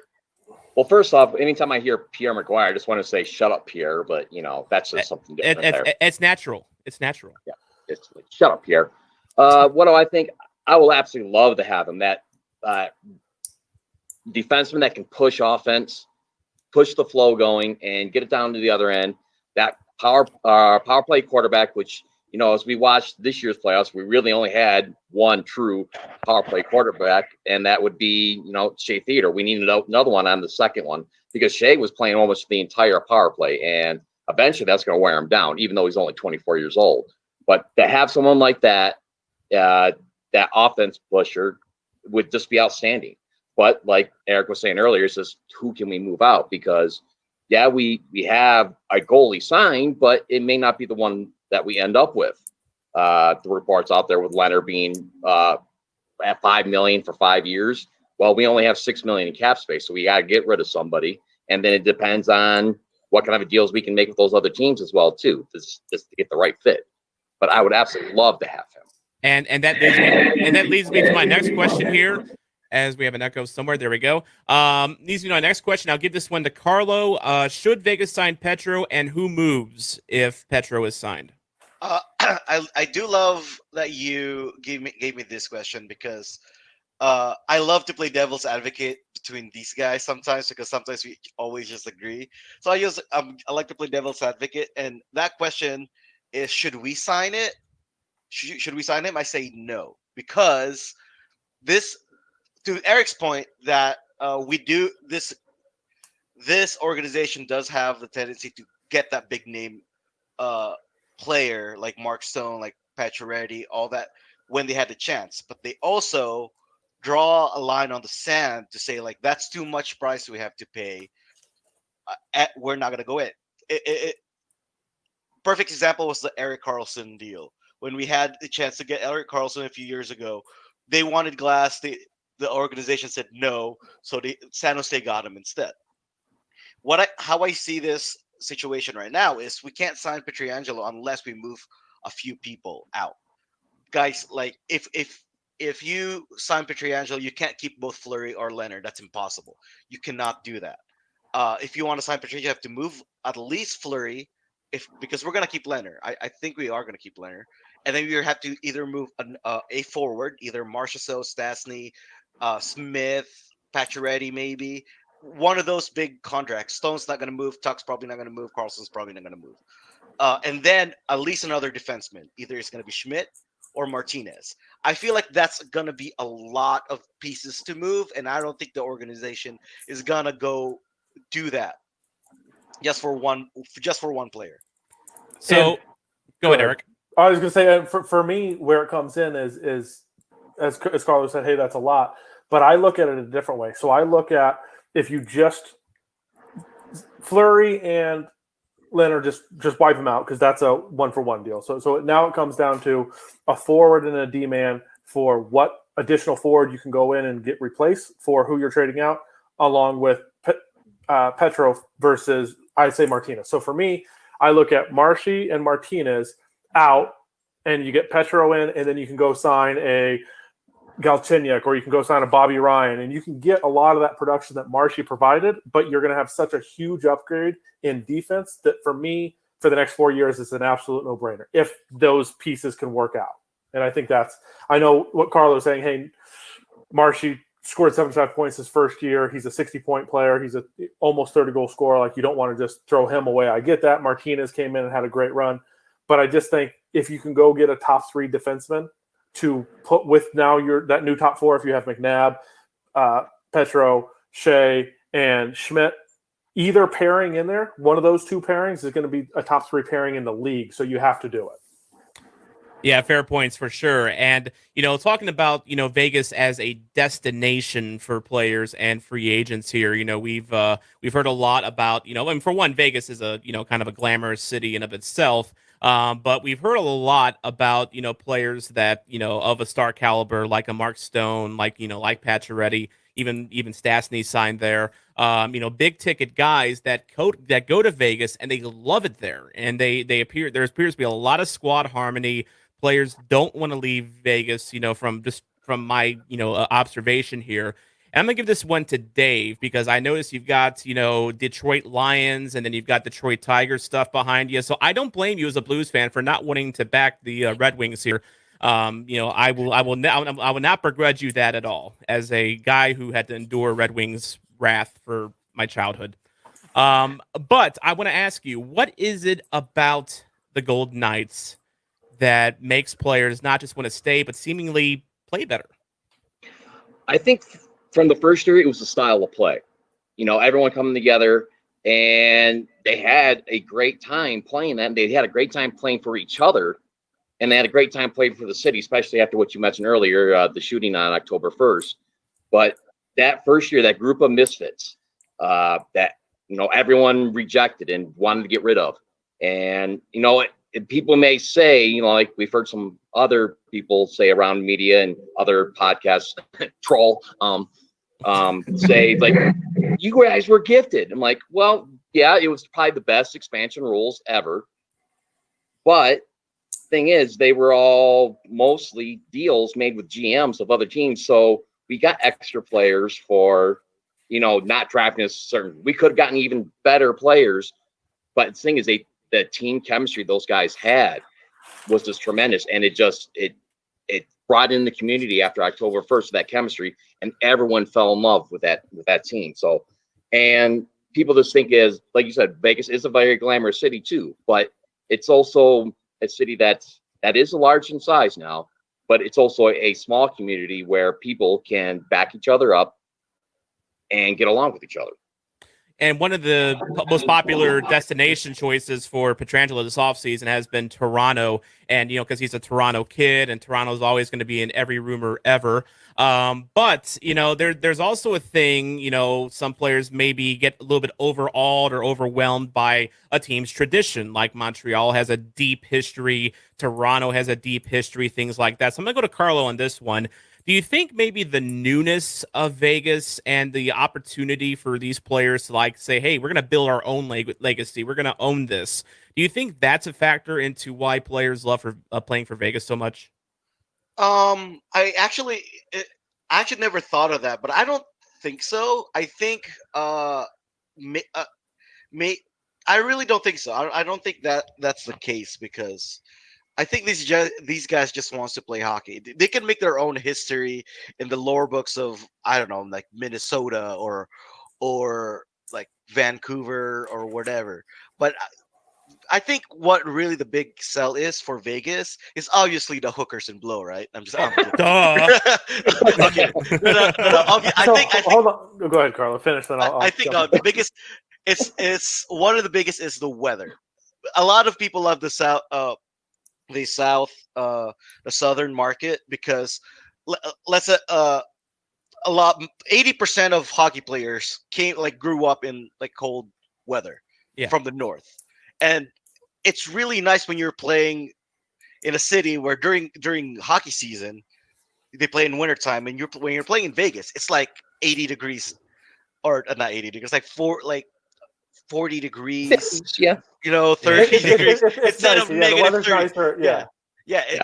Well, first off, anytime I hear Pierre McGuire, I just want to say "Shut up, Pierre," but that's just something different. It's natural. It's natural. Yeah, it's like, shut up, Pierre. What do I think? I will absolutely love to have him. That defenseman that can push offense, push the flow going, and get it down to the other end. That power play quarterback, which, as we watched this year's playoffs, we really only had one true power play quarterback, and that would be, Shea Theodore. We needed another one on the second one because Shea was playing almost the entire power play, and eventually that's going to wear him down, even though he's only 24 years old. But to have someone like that, that offense pusher would just be outstanding. But like Erik was saying earlier, it's just who can we move out? Because, yeah, we have a goalie signed, but it may not be the one that we end up with. The reports out there with Leonard being at $5 million for 5 years. Well, we only have $6 million in cap space, so we got to get rid of somebody. And then it depends on what kind of deals we can make with those other teams as well, too, just to get the right fit. But I would absolutely love to have him. And that leads me to my next question here. As we have an echo somewhere, there we go. Leads me to my next question. I'll give this one to Karlo. Should Vegas sign Petro, and who moves if Petro is signed? I do love that you gave me this question because I love to play devil's advocate between these guys sometimes because sometimes we always just agree. So I like to play devil's advocate, and that question is: should we sign it? Should we sign him? I say no because this. To Erik's point, that we do this organization does have the tendency to get that big name player like Mark Stone, like Pacioretty, all that when they had the chance. But they also draw a line on the sand to say, like, that's too much price we have to pay. We're not going to go in. Perfect example was the Erik Karlsson deal. when we had the chance to get Erik Karlsson a few years ago, they wanted Glass. The organization said no, so San Jose got him instead. How I see this situation right now is we can't sign Pietrangelo unless we move a few people out. Guys, like if you sign Pietrangelo, you can't keep both Fleury or Leonard. That's impossible. You cannot do that. If you want to sign Pietrangelo, you have to move at least Fleury, because we're gonna keep Leonard. I think we are gonna keep Leonard, and then you have to either move a forward, either Marchessault, Stastny, Smith, Pacioretty, maybe one of those big contracts. Stone's not gonna move. Tuck's probably not gonna move. Carlson's probably not gonna move. And then at least another defenseman. Either it's gonna be Schmidt or Martinez. I feel like that's gonna be a lot of pieces to move, and I don't think the organization is gonna go do that just for one player. So go ahead, Erik. I was going to say, for me, where it comes in is as Karlo said, hey, that's a lot. But I look at it a different way. So I look at, if you just Fleury and Leonard, just wipe them out, because that's a 1-for-1 deal. So now it comes down to a forward and a D-man for what additional forward you can go in and get replaced for who you're trading out, along with Petro versus, I'd say, Martinez. So for me, I look at Marshy and Martinez out, and you get Petro in, and then you can go sign a Galchenyuk, or you can go sign a Bobby Ryan, and you can get a lot of that production that Marshy provided, but you're going to have such a huge upgrade in defense that for me, for the next 4 years, it's an absolute no-brainer if those pieces can work out. And I think I know what Karlo's saying, hey, Marshy scored 75 points his first year. He's a 60-point player. He's a almost 30-goal scorer. Like, you don't want to just throw him away. I get that. Martinez came in and had a great run. But I just think if you can go get a top 3 defenseman to put with now that new top 4, if you have McNabb, Petro, Shea, and Schmidt, either pairing in there, one of those 2 pairings is going to be a top 3 pairing in the league. So you have to do it. Yeah, fair points for sure. And, talking about, Vegas as a destination for players and free agents here, we've heard a lot about, and for one, Vegas is a, kind of a glamorous city in of itself. But we've heard a lot about, players that, of a star caliber, like a Mark Stone, like Pacioretty, even Stastny signed there. Big ticket guys that go to Vegas and they love it there. And there appears to be a lot of squad harmony. Players don't want to leave Vegas, from my, observation here. And I'm going to give this one to Dave, because I noticed you've got, Detroit Lions, and then you've got Detroit Tigers stuff behind you. So I don't blame you as a Blues fan for not wanting to back the Red Wings here. I will not begrudge you that at all, as a guy who had to endure Red Wings wrath for my childhood. But I want to ask you, what is it about the Golden Knights that makes players not just want to stay, but seemingly play better? I think from the first year, it was the style of play. Everyone coming together, and they had a great time playing that. And they had a great time playing for each other, and they had a great time playing for the city, especially after what you mentioned earlier, the shooting on October 1st. But that first year, that group of misfits that, everyone rejected and wanted to get rid of. And, people may say, like we've heard some other people say around media and other podcasts, troll, say, like, you guys were gifted. I'm like, well, yeah, it was probably the best expansion rules ever. But thing is, they were all mostly deals made with GMs of other teams. So we got extra players for, not drafting a certain. We could have gotten even better players. But the thing is, the team chemistry those guys had was just tremendous. And it brought in the community after October 1st, that chemistry, and everyone fell in love with that team. So, and people just think is, like you said, Vegas is a very glamorous city too, but it's also a city that is large in size now, but it's also a small community where people can back each other up and get along with each other. And one of the most popular destination choices for Pietrangelo this offseason has been Toronto. And, because he's a Toronto kid, and Toronto is always going to be in every rumor ever. But, there's also a thing, some players maybe get a little bit overawed or overwhelmed by a team's tradition. Like Montreal has a deep history, Toronto has a deep history, things like that. So I'm going to go to Karlo on this one. Do you think maybe the newness of Vegas and the opportunity for these players to say, hey, we're going to build our own legacy, we're going to own this. Do you think that's a factor into why players love playing for Vegas so much? I actually never thought of that, but I don't think so. I think I really don't think so. I don't think that's the case, because I think these guys just wants to play hockey. They can make their own history in the lore books of, I don't know, like Minnesota or like Vancouver or whatever. But I think what really the big sell is for Vegas is obviously the hookers and blow, right? I'm Duh. Okay. No. I think. Hold on. Go ahead, Karlo. Finish that. I think the biggest. It's one of the biggest is the weather. A lot of people love the South. The southern market, because let's say a lot 80% of hockey players grew up in cold weather from the north, and it's really nice when you're playing in a city where during hockey season they play in wintertime, and when you're playing in Vegas, it's like 80 degrees, or not 80 degrees, 40 degrees, 30 degrees instead of negative 30.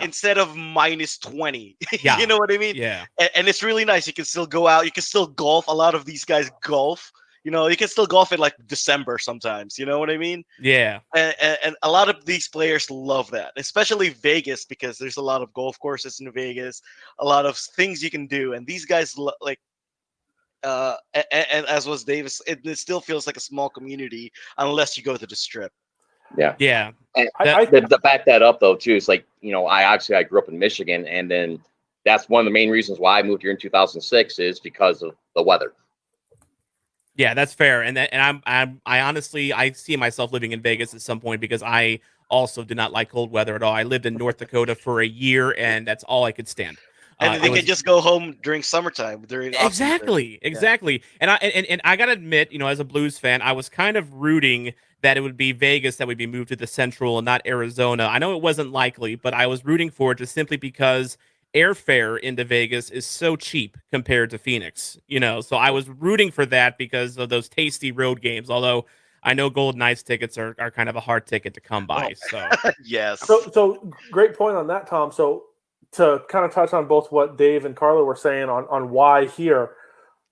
Instead of minus 20. You know what I mean? Yeah. And it's really nice. You can still go out. You can still golf. A lot of these guys golf. You can still golf in December sometimes. You know what I mean? Yeah. And a lot of these players love that, especially Vegas, because there's a lot of golf courses in Vegas, a lot of things you can do. And these guys and as was Davis, it still feels like a small community unless you go to the Strip. Yeah. And to back that up, though, too, it's I grew up in Michigan, and then that's one of the main reasons why I moved here in 2006 is because of the weather. Yeah, that's fair. And I honestly see myself living in Vegas at some point, because I also did not like cold weather at all. I lived in North Dakota for a year, and that's all I could stand. And they can just go home during summertime during exactly. And I gotta admit, as a Blues fan, I was kind of rooting that it would be Vegas that would be moved to the Central and not Arizona. I know it wasn't likely, but I was rooting for it just simply because airfare into Vegas is so cheap compared to Phoenix. So I was rooting for that because of those tasty road games. Although I know Golden Knights tickets are kind of a hard ticket to come by. So yes. So great point on that, Tom. So to kind of touch on both what Dave and Karlo were saying on why here.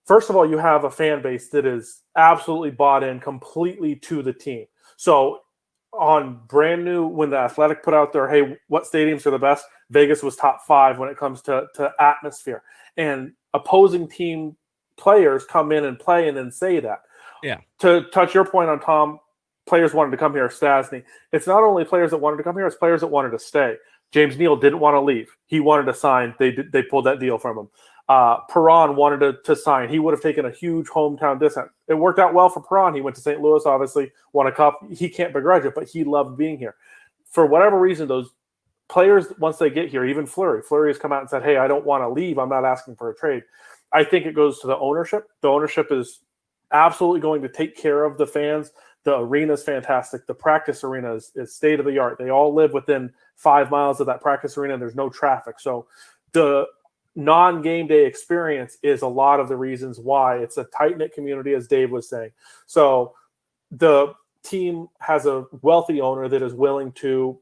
First of all, you have a fan base that is absolutely bought in completely to the team. So on brand new, when the Athletic put out there, hey, what stadiums are the best? Vegas was top 5 when it comes to atmosphere. And opposing team players come in and play and then say that. Yeah. To touch your point on Tom, players wanted to come here, Stasny. It's not only players that wanted to come here, it's players that wanted to stay. James Neal didn't want to leave. He wanted to sign. They pulled that deal from him. Perron wanted to sign. He would have taken a huge hometown discount. It worked out well for Perron. He went to St. Louis, obviously, won a cup. He can't begrudge it, but he loved being here. For whatever reason, those players, once they get here, even Fleury has come out and said, hey, I don't want to leave. I'm not asking for a trade. I think it goes to the ownership. The ownership is absolutely going to take care of the fans. The arena is fantastic. The practice arena is state of the art. They all live within 5 miles of that practice arena. There's no traffic. So the non-game day experience is a lot of the reasons why it's a tight-knit community, as Dave was saying. So the team has a wealthy owner that is willing to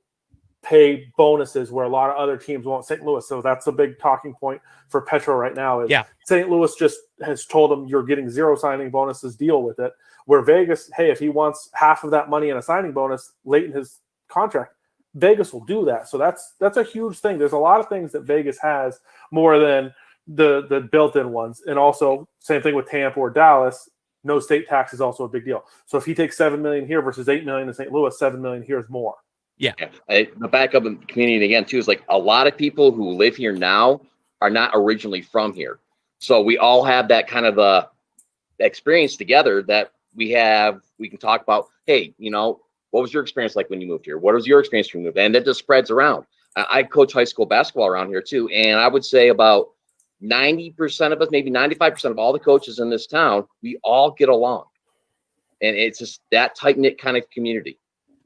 pay bonuses where a lot of other teams won't. St. Louis. So that's a big talking point for Petro right now. Is St. Louis just has told him you're getting 0 signing bonuses, deal with it. Where Vegas, hey, if he wants half of that money in a signing bonus late in his contract, Vegas will do that. So that's a huge thing. There's a lot of things that Vegas has more than the built-in ones. And also same thing with Tampa or Dallas. No state tax is also a big deal. So if he takes $7 million here versus $8 million in St. Louis, $7 million here is more. Yeah. The backup in the community again too is a lot of people who live here now are not originally from here. So we all have that kind of experience together that we can talk about, hey, what was your experience like when you moved here? What was your experience when you moved? And it just spreads around. I coach high school basketball around here too, and I would say about 90% of us, maybe 95% of all the coaches in this town, we all get along, and it's just that tight knit kind of community.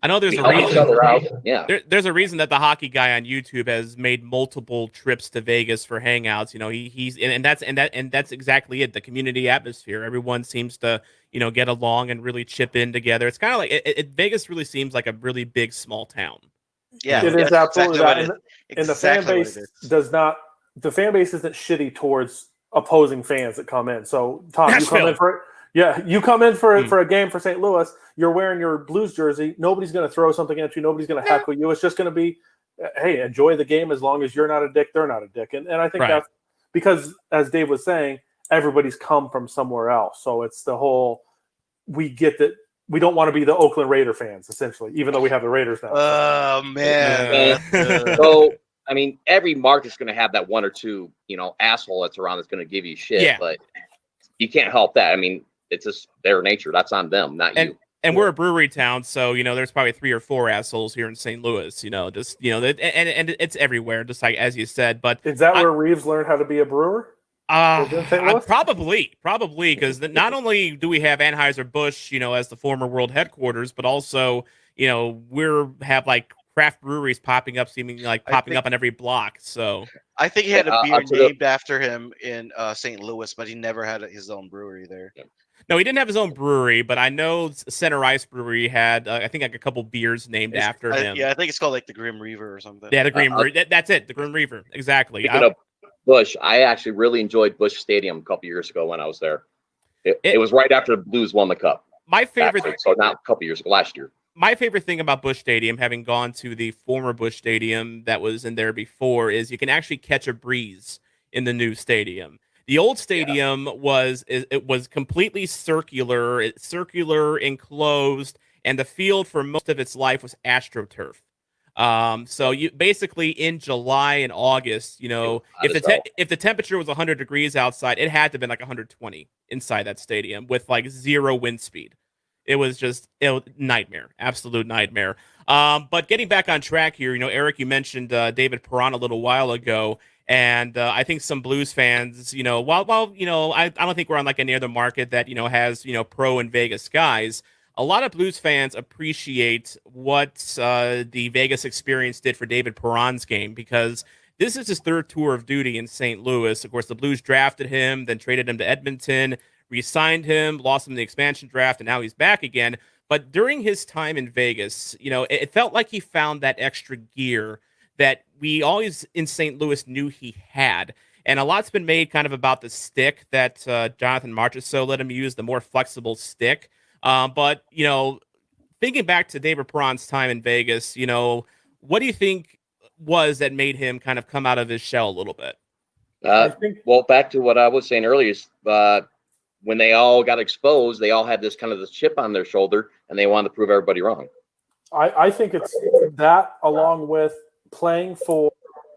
I know there's We a help each reason. other out. Yeah, There's a reason that the hockey guy on YouTube has made multiple trips to Vegas for hangouts. That's exactly it. The community atmosphere. Everyone seems to get along and really chip in together. It's kind of like Vegas really seems like a really big small town. Yeah, it is absolutely exactly that. And the fan base does not. The fan base isn't shitty towards opposing fans that come in. So Tom, Nashville. you come in for a game for St. Louis. You're wearing your Blues jersey. Nobody's going to throw something at you. Nobody's going to heckle you. It's just going to be, hey, enjoy the game as long as you're not a dick. They're not a dick. And I think that's because, as Dave was saying, everybody's come from somewhere else. So it's the whole. We get that. We don't want to be the Oakland Raider fans, essentially, even though we have the Raiders now. Oh, man. So, I mean, every market's going to have that one or two, asshole that's around that's going to give you shit. But you can't help that. I mean, it's just their nature. That's on them, not you. And we're a brewery town, so there's probably 3 or 4 assholes here in St. Louis. And it's everywhere, just like as you said. But is that where Reeves learned how to be a brewer? Probably, because not only do we have Anheuser-Busch, as the former world headquarters, but also, have like craft breweries popping up on every block. So I think he had a beer named after him in St. Louis, but he never had his own brewery there. No, he didn't have his own brewery, but I know Center Ice Brewery had, I think, like a couple beers named after him. Yeah, I think it's called like the Grim Reaver or something. Yeah, the Grim Reaver. That's it, the Grim Reaver. Exactly. Speaking of Busch, I actually really enjoyed Busch Stadium a couple years ago when I was there. It was right after the Blues won the Cup. My favorite. So not a couple years ago, last year. My favorite thing about Busch Stadium, having gone to the former Busch Stadium that was in there before, is you can actually catch a breeze in the new stadium. The old stadium was completely circular, enclosed, and the field for most of its life was AstroTurf. So you basically in July and August, if the temperature was 100 degrees outside, it had to have been like 120 inside that stadium with like 0 wind speed. It was just nightmare, absolute nightmare. But getting back on track here, Erik, you mentioned David Perron a little while ago. And I think some Blues fans, while I don't think we're on like any other market that, has, pro and Vegas guys. A lot of Blues fans appreciate what the Vegas experience did for David Perron's game, because this is his 3rd tour of duty in St. Louis. Of course, the Blues drafted him, then traded him to Edmonton, re-signed him, lost him in the expansion draft, and now he's back again. But during his time in Vegas, it felt like he found that extra gear that we always in St. Louis knew he had. And a lot's been made kind of about the stick that Jonathan Marchessault let him use, the more flexible stick. But, thinking back to David Perron's time in Vegas, what do you think was that made him kind of come out of his shell a little bit? Well, back to what I was saying earlier, when they all got exposed, they all had this kind of this chip on their shoulder, and they wanted to prove everybody wrong. I think it's that, along with playing for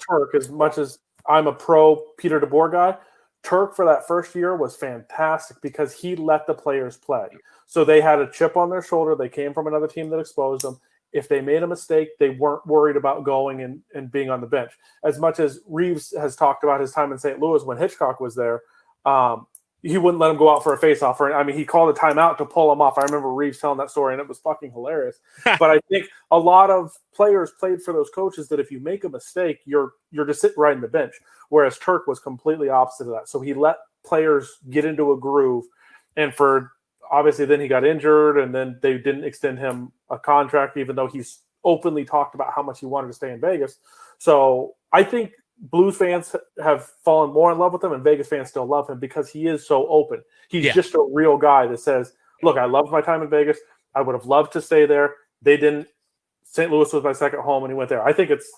Turk. As much as I'm a pro Peter DeBoer guy, Turk for that first year was fantastic because he let the players play. So they had a chip on their shoulder. They came from another team that exposed them. If they made a mistake, they weren't worried about going and being on the bench. As much as Reeves has talked about his time in St. Louis when Hitchcock was there, he wouldn't let him go out for a face-off. He called a timeout to pull him off. I remember Reeves telling that story, and it was fucking hilarious. But I think a lot of players played for those coaches that if you make a mistake, you're just sitting right in the bench, whereas Turk was completely opposite of that. So he let players get into a groove, and obviously then he got injured, and then they didn't extend him a contract, even though he's openly talked about how much he wanted to stay in Vegas. So I think Blues fans have fallen more in love with him, and Vegas fans still love him because he is so open. He's just a real guy that says, look, I loved my time in Vegas. I would have loved to stay there. They didn't. St. Louis was my second home, and he went there. I think it's,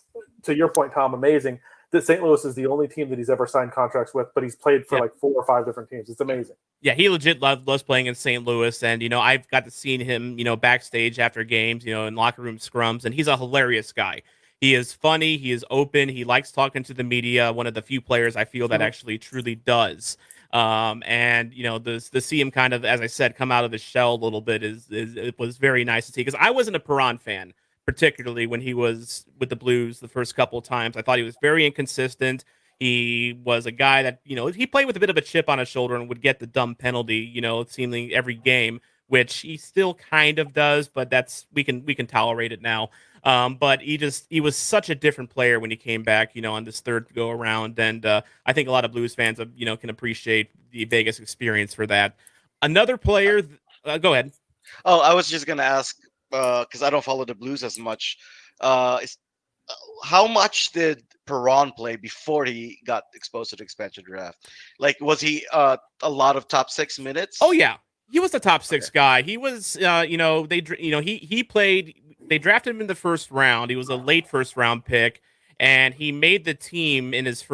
to your point, Tom, amazing that St. Louis is the only team that he's ever signed contracts with, but he's played for like 4 or 5 different teams. It's amazing. Yeah, he legit loves playing in St. Louis, and, I've got to see him, backstage after games, in locker room scrums, and he's a hilarious guy. He is funny. He is open. He likes talking to the media. One of the few players I feel that actually truly does. And to see him kind of, as I said, come out of his shell a little bit it was very nice to see, because I wasn't a Perron fan, particularly when he was with the Blues the first couple of times. I thought he was very inconsistent. He was a guy that, he played with a bit of a chip on his shoulder and would get the dumb penalty, seemingly every game, which he still kind of does, but we can tolerate it now. But he was such a different player when he came back, on this third go around. And I think a lot of Blues fans, can appreciate the Vegas experience for that. Another player, go ahead. Oh, I was just going to ask, because I don't follow the Blues as much. How much did Perron play before he got exposed to the expansion draft? Like, was he a lot of top 6 minutes? Oh, yeah. He was the top 6 guy. He was, he played. They drafted him in the first round. He was a late first round pick, and he made the team in his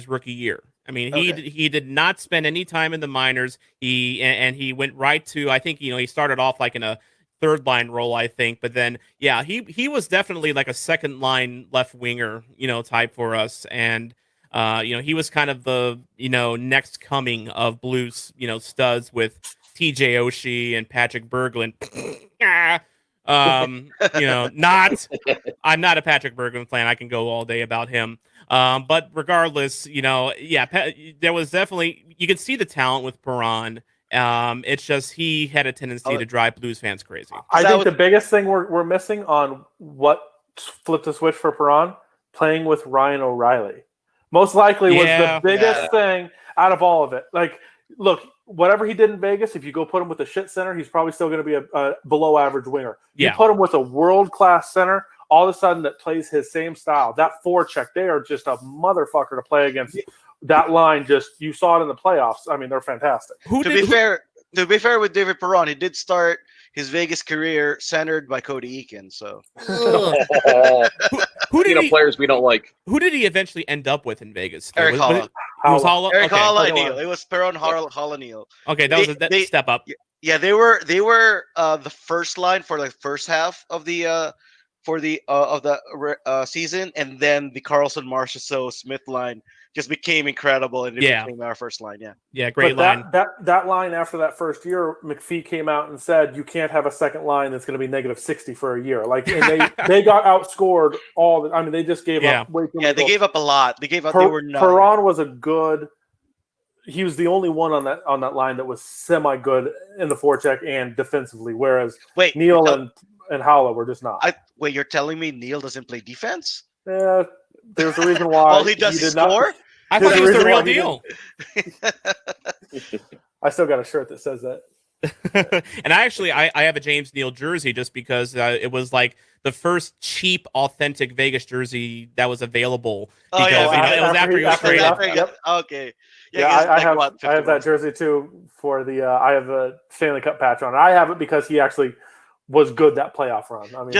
rookie year. I mean, he did not spend any time in the minors. He went right to, I think, he started off like in a third line role, I think, but then he was definitely like a second line left winger, type for us. And he was kind of the next coming of Blues studs with TJ Oshie and Patrick Berglund. I'm not a Patrick Berglund fan. I can go all day about him. But regardless, there was definitely, you could see the talent with Perron. It's just he had a tendency to drive Blues fans crazy. I think the biggest thing we're missing on what flipped the switch for Perron, playing with Ryan O'Reilly, most likely was the biggest thing out of all of it. Like, look, whatever he did in Vegas, if you go put him with a shit center, he's probably still going to be a below average winger. You put him with a world-class center, all of a sudden that plays his same style. That forecheck, they are just a motherfucker to play against. That line, you saw it in the playoffs. I mean, they're fantastic. To be fair with David Perron, he did start his Vegas career centered by Cody Eakin. So who did players we don't like? Who did he eventually end up with in Vegas? Eric Halla. Was Halla? Eric Halla, Neal. It was Perron, Halla, Neal. Okay, that was a step up. Yeah, they were the first line for the first half of the season, and then the Carlson, Marchessault, Smith line just became incredible, and it became our first line. Great line. That line after that first year, McPhee came out and said you can't have a second line that's going to be -60 for a year. Like, and they got outscored all. I mean, they just gave up way too much. Yeah, they gave up a lot. They gave up. They were not. Perron was he was the only one on that line that was semi good in the forecheck and defensively, whereas Neal and Halla were just not. Wait, you're telling me Neal doesn't play defense? Yeah, there's a reason why. All he does is score? I thought he was the real deal. I still got a shirt that says that. And I have a James Neal jersey just because it was like the first cheap, authentic Vegas jersey that was available. Because it was after he was traded. Yep. Okay. I have that jersey too for the. I have a Stanley Cup patch on it. I have it because he actually was good that playoff run. I mean,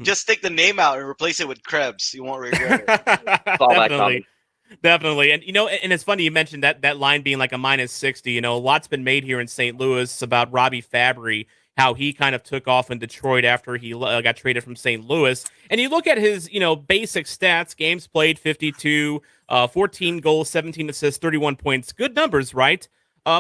just take the name out and replace it with Krebs. You won't regret it. Definitely. And and it's funny you mentioned that line being like a -60. A lot's been made here in St. Louis about Robbie Fabry, how he kind of took off in Detroit after he got traded from St. Louis. And you look at his, basic stats, games played 52, 14 goals, 17 assists, 31 points. Good numbers, right?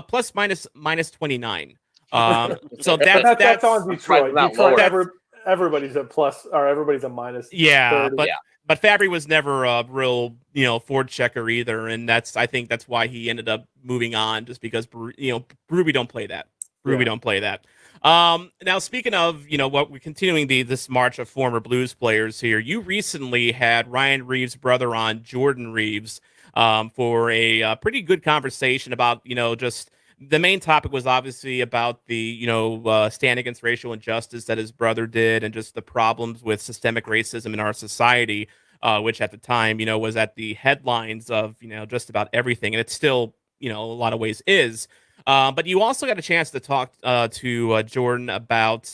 Plus minus 29. So that's on Detroit. Detroit, everybody's a plus or everybody's a minus. Yeah, 30. But Fabry was never a real, forward checker either, and I think that's why he ended up moving on, just because Ruby don't play that. Don't play that. Now speaking of, what we're continuing this march of former Blues players here. You recently had Ryan Reeves' brother on, Jordan Reeves, for a pretty good conversation about, just. The main topic was obviously about the, stand against racial injustice that his brother did, and just the problems with systemic racism in our society, which at the time, was at the headlines of, just about everything. And it still, a lot of ways is. But you also got a chance to talk to Jordan about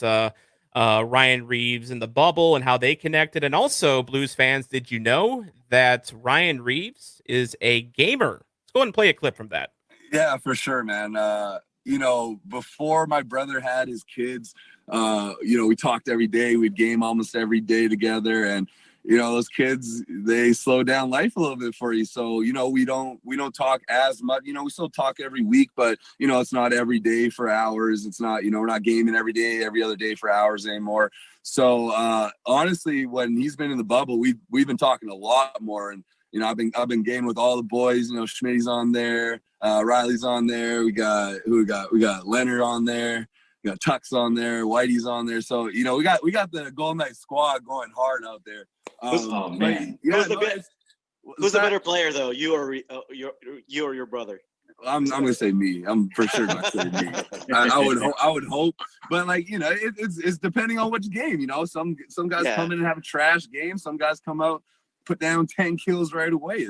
Ryan Reeves and the bubble and how they connected. And also, Blues fans, did you know that Ryan Reeves is a gamer? Let's go ahead and play a clip from that. Yeah, for sure, man. Before my brother had his kids, we talked every day. We'd game almost every day together. And, those kids, they slow down life a little bit for you. So, we don't talk as much, we still talk every week, but, it's not every day for hours. It's not, we're not gaming every day, every other day for hours anymore. So, honestly, when he's been in the bubble, we've been talking a lot more. And, I've been gaming with all the boys, Schmitty's on there, Riley's on there. We got Leonard on there. We got Tux on there, Whitey's on there. So, we got the Golden Knight squad going hard out there. Oh man, Who's the better player though? You or your brother? I'm gonna say me. I'm for sure gonna say me. I would hope, but it's depending on which game. Some guys come in and have a trash game. Some guys come out, put down 10 kills right away.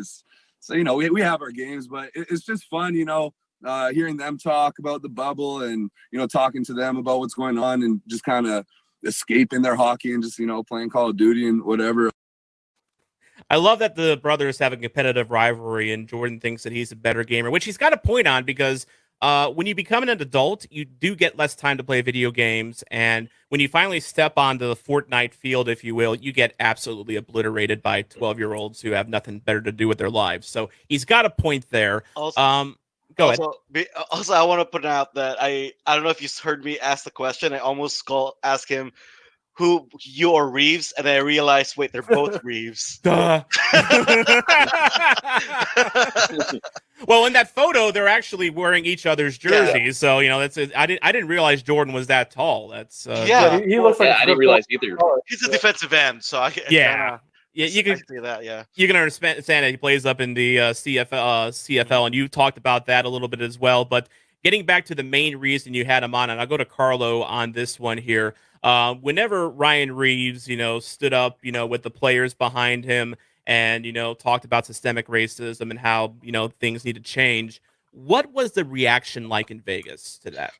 So we have our games, but it's just fun. Hearing them talk about the bubble and talking to them about what's going on and just kind of escaping their hockey and just playing Call of Duty and whatever. I love that the brothers have a competitive rivalry, and Jordan thinks that he's a better gamer, which he's got a point on, because when you become an adult, you do get less time to play video games, and when you finally step onto the Fortnite field, if you will, you get absolutely obliterated by 12-year-olds who have nothing better to do with their lives. So he's got a point there. Go ahead. Also, I want to put out that I don't know if you heard me ask the question. I almost ask him who you or Reeves, and I realized, wait, they're both Reeves. Duh. Well, in that photo, they're actually wearing each other's jerseys, so that's it. I didn't realize Jordan was that tall. That's he looks like I didn't realize either. He's a defensive end, so you can see that. Yeah, you can understand that he plays up in the CFL, and you talked about that a little bit as well. But getting back to the main reason you had him on, and I'll go to Karlo on this one here. Whenever Ryan Reeves, stood up, with the players behind him and, talked about systemic racism and how, things need to change, what was the reaction like in Vegas to that?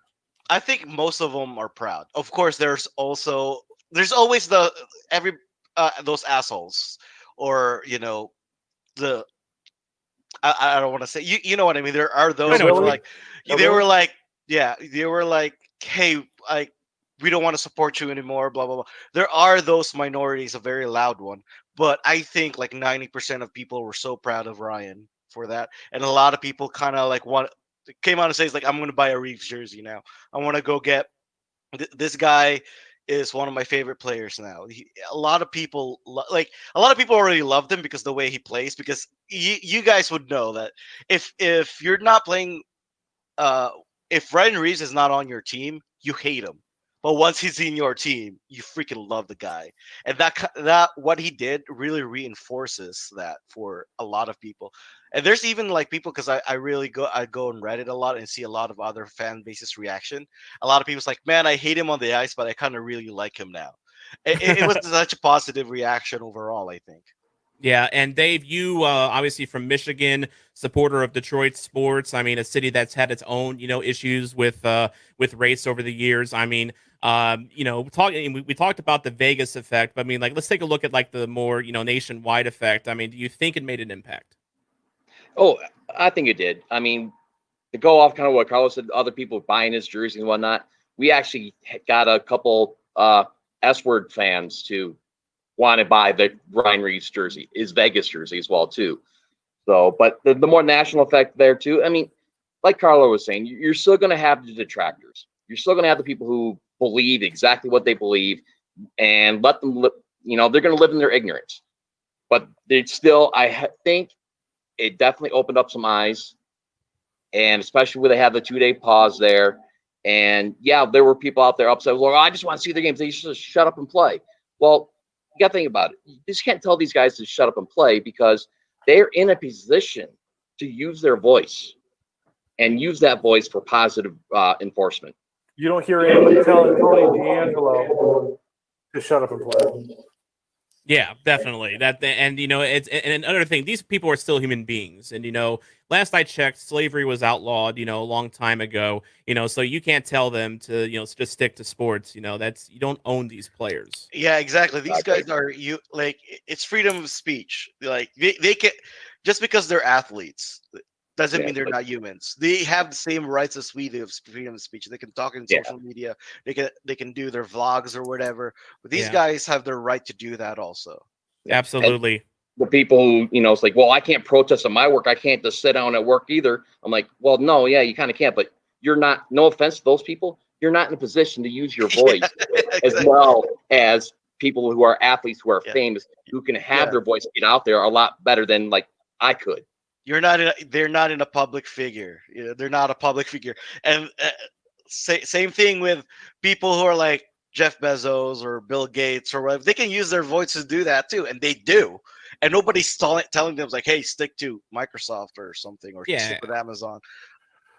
I think most of them are proud. Of course, there's always those assholes, or I don't want to say, you know what I mean. There are those who are like, they were like, hey, like, we don't want to support you anymore, blah blah blah. There are those minorities, a very loud one, but I think like 90% of people were so proud of Ryan for that, and a lot of people kind of like came out and says like, I'm going to buy a Reeves jersey now. I want to go get this guy. Is one of my favorite players now. A lot of people already loved him because the way he plays. Because you guys would know that if you're not playing, if Ryan Reeves is not on your team, you hate him. But once he's in your team, you freaking love the guy. And that what he did really reinforces that for a lot of people. And there's even like people, because I go on Reddit a lot and see a lot of other fan bases reaction. A lot of people's like, man, I hate him on the ice, but I kind of really like him now. It was such a positive reaction overall, I think. Yeah, and Dave, you obviously from Michigan, supporter of Detroit sports. I mean, a city that's had its own, issues with race over the years. I mean, we talked about the Vegas effect, but I mean, like, let's take a look at like the more, nationwide effect. I mean, do you think it made an impact? Oh, I think it did. I mean, to go off kind of what Carlos said, other people buying his jersey and whatnot, we actually got a couple S-word fans to want to buy the Ryan Reeves jersey, his Vegas jersey as well too. So, but the more national effect there too. I mean, like Karlo was saying, you're still going to have the detractors. You're still going to have the people who believe exactly what they believe, and let them live. They're going to live in their ignorance. But it's still, I think, it definitely opened up some eyes, and especially when they had the 2-day pause there. And yeah, there were people out there upset. Well, I just want to see their games. They should just shut up and play. Well, you got to think about it. You just can't tell these guys to shut up and play, because they're in a position to use their voice and use that voice for positive enforcement. You don't hear anybody telling Tony D'Angelo to shut up and play. Yeah, definitely. And and another thing, these people are still human beings. And last I checked, slavery was outlawed, a long time ago. So you can't tell them to, just stick to sports. You don't own these players. Yeah, exactly. These guys are it's freedom of speech. Like they can, just because they're athletes doesn't mean they're not humans. They have the same rights as we do of freedom of speech. They can talk in social media. They can do their vlogs or whatever. But these guys have their right to do that also. Absolutely. And the people who, it's like, well, I can't protest on my work. I can't just sit down at work either. I'm like, well, no, yeah, you kind of can't, but you're not, no offense to those people, you're not in a position to use your voice as well as people who are athletes, who are famous, who can have their voice get out there a lot better than like I could. They're not in a public figure. They're not a public figure. And same thing with people who are like Jeff Bezos or Bill Gates or whatever. They can use their voice to do that too, and they do. And nobody's telling them like, "Hey, stick to Microsoft or something, or stick with Amazon."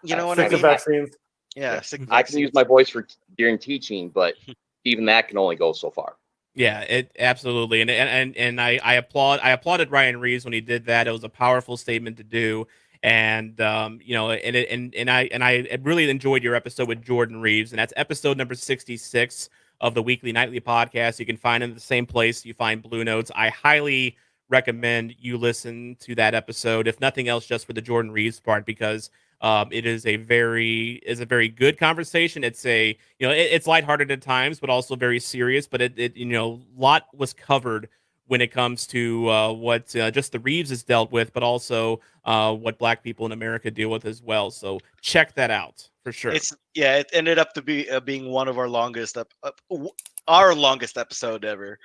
You know what I mean? Vaccines. Yeah, I can use my voice during teaching, but even that can only go so far. Yeah, it absolutely, and I applauded Ryan Reeves when he did that. It was a powerful statement to do, and I really enjoyed your episode with Jordan Reeves, and that's episode number 66 of the Weekly Nightly podcast. You can find it in the same place you find Blue Notes. I highly recommend you listen to that episode, if nothing else, just for the Jordan Reeves part, because it is a very good conversation. It's it's lighthearted at times, but also very serious. But it lot was covered when it comes to what just the Reeves has dealt with, but also what Black people in America deal with as well. So check that out for sure. It ended up to be being one of our longest episode ever.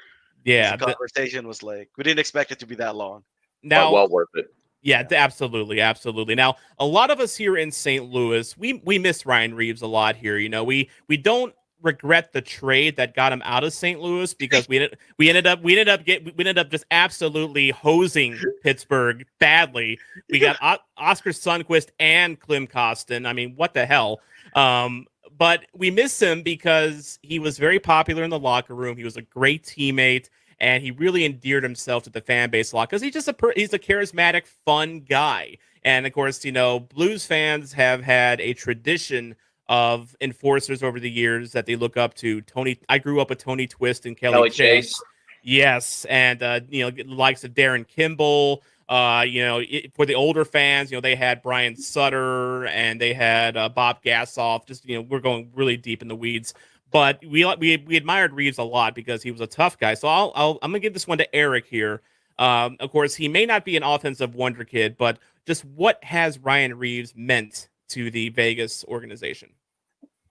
Yeah, the conversation was like, we didn't expect it to be that long. Now, well worth it. Yeah, absolutely. Now, a lot of us here in St. Louis, we miss Ryan Reeves a lot here. We don't regret the trade that got him out of St. Louis, because we ended up just absolutely hosing Pittsburgh badly. We got Oscar Sundqvist and Klim Kostin. I mean, what the hell? But we miss him because he was very popular in the locker room. He was a great teammate. And he really endeared himself to the fan base a lot because he's just he's a charismatic, fun guy. And of course, Blues fans have had a tradition of enforcers over the years that they look up to. I grew up with Tony Twist and Kelly Chase. Yes, and the likes of Darren Kimball. For the older fans, they had Brian Sutter and they had Bob Gassoff. Just we're going really deep in the weeds. But we admired Reeves a lot because he was a tough guy. So I'm gonna give this one to Erik here. Of course, he may not be an offensive wonder kid, but just what has Ryan Reeves meant to the Vegas organization?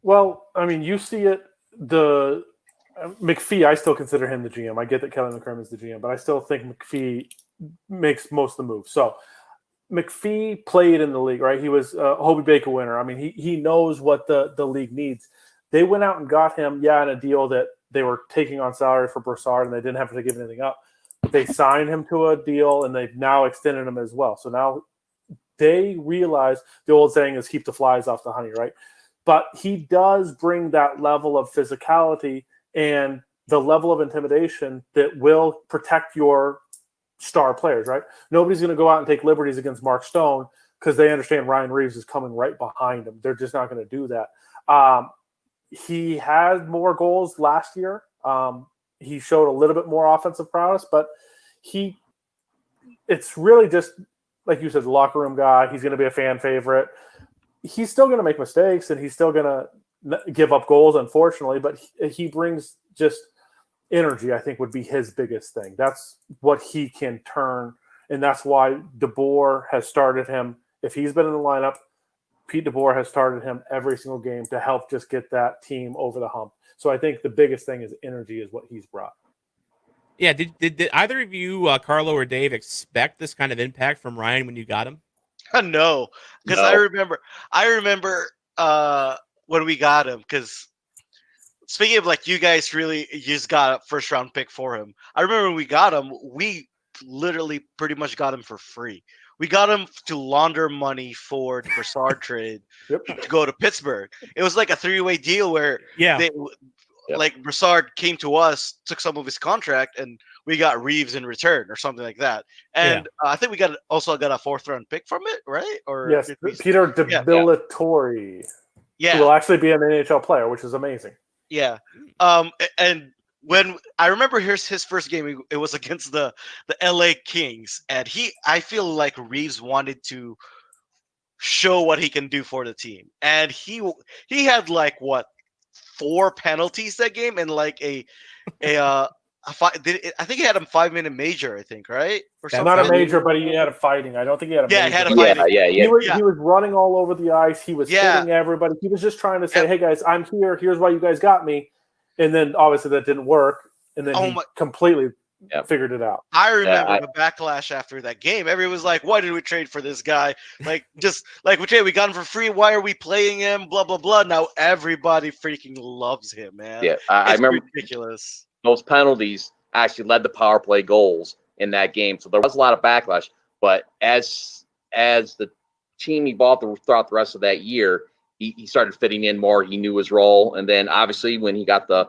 Well, I mean, you see it. The McPhee, I still consider him the GM. I get that Kelly McCrimmon is the GM, but I still think McPhee makes most of the moves. So McPhee played in the league, right? He was a Hobie Baker winner. I mean, he knows what the league needs. They went out and got him, in a deal that they were taking on salary for Brassard, and they didn't have to give anything up. They signed him to a deal, and they've now extended him as well. So now they realize the old saying is keep the flies off the honey, right? But he does bring that level of physicality and the level of intimidation that will protect your star players, right? Nobody's going to go out and take liberties against Mark Stone because they understand Ryan Reeves is coming right behind him. They're just not going to do that. He had more goals last year. He showed a little bit more offensive prowess, but it's really just, like you said, the locker room guy. He's going to be a fan favorite. He's still going to make mistakes, and he's still going to give up goals, unfortunately, but he brings just energy, I think, would be his biggest thing. That's what he can turn, and that's why DeBoer has started him. If he's been in the lineup, Pete DeBoer has started him every single game to help just get that team over the hump. So I think the biggest thing is energy is what he's brought. Yeah. Did either of you, Karlo or Dave, expect this kind of impact from Ryan when you got him? No, because I remember when we got him, because speaking of like you guys you just got a first round pick for him. I remember when we got him, we literally pretty much got him for free. We got him to launder money for the Brassard trade to go to Pittsburgh. It was like a three-way deal where like Brassard came to us, took some of his contract, and we got Reeves in return or something like that. And I think we also got a fourth-round pick from it, right? Or yes, Peter Debilatori. Yeah, who will actually be an NHL player, which is amazing. Yeah, and when I remember his first game, it was against the LA Kings, and I feel like Reeves wanted to show what he can do for the team, and he had like 4 penalties that game, and like a I think he had a 5-minute major. I think, right? Or That's Not a something. major, but he had a fighting. I don't think he had a Yeah, major. he had a but fighting. He was running all over the ice. He was hitting everybody. He was just trying to say, "Hey guys, I'm here. Here's why you guys got me." And then obviously that didn't work. And then he completely figured it out. I remember the backlash after that game. Everyone was like, "Why did we trade for this guy? Like, just like we got him for free. Why are we playing him? Blah blah blah." Now everybody freaking loves him, man. Yeah, I remember ridiculous. Those penalties actually led to power play goals in that game, so there was a lot of backlash. But as the team evolved throughout the rest of that year, he started fitting in more. He knew his role, and then obviously when he got the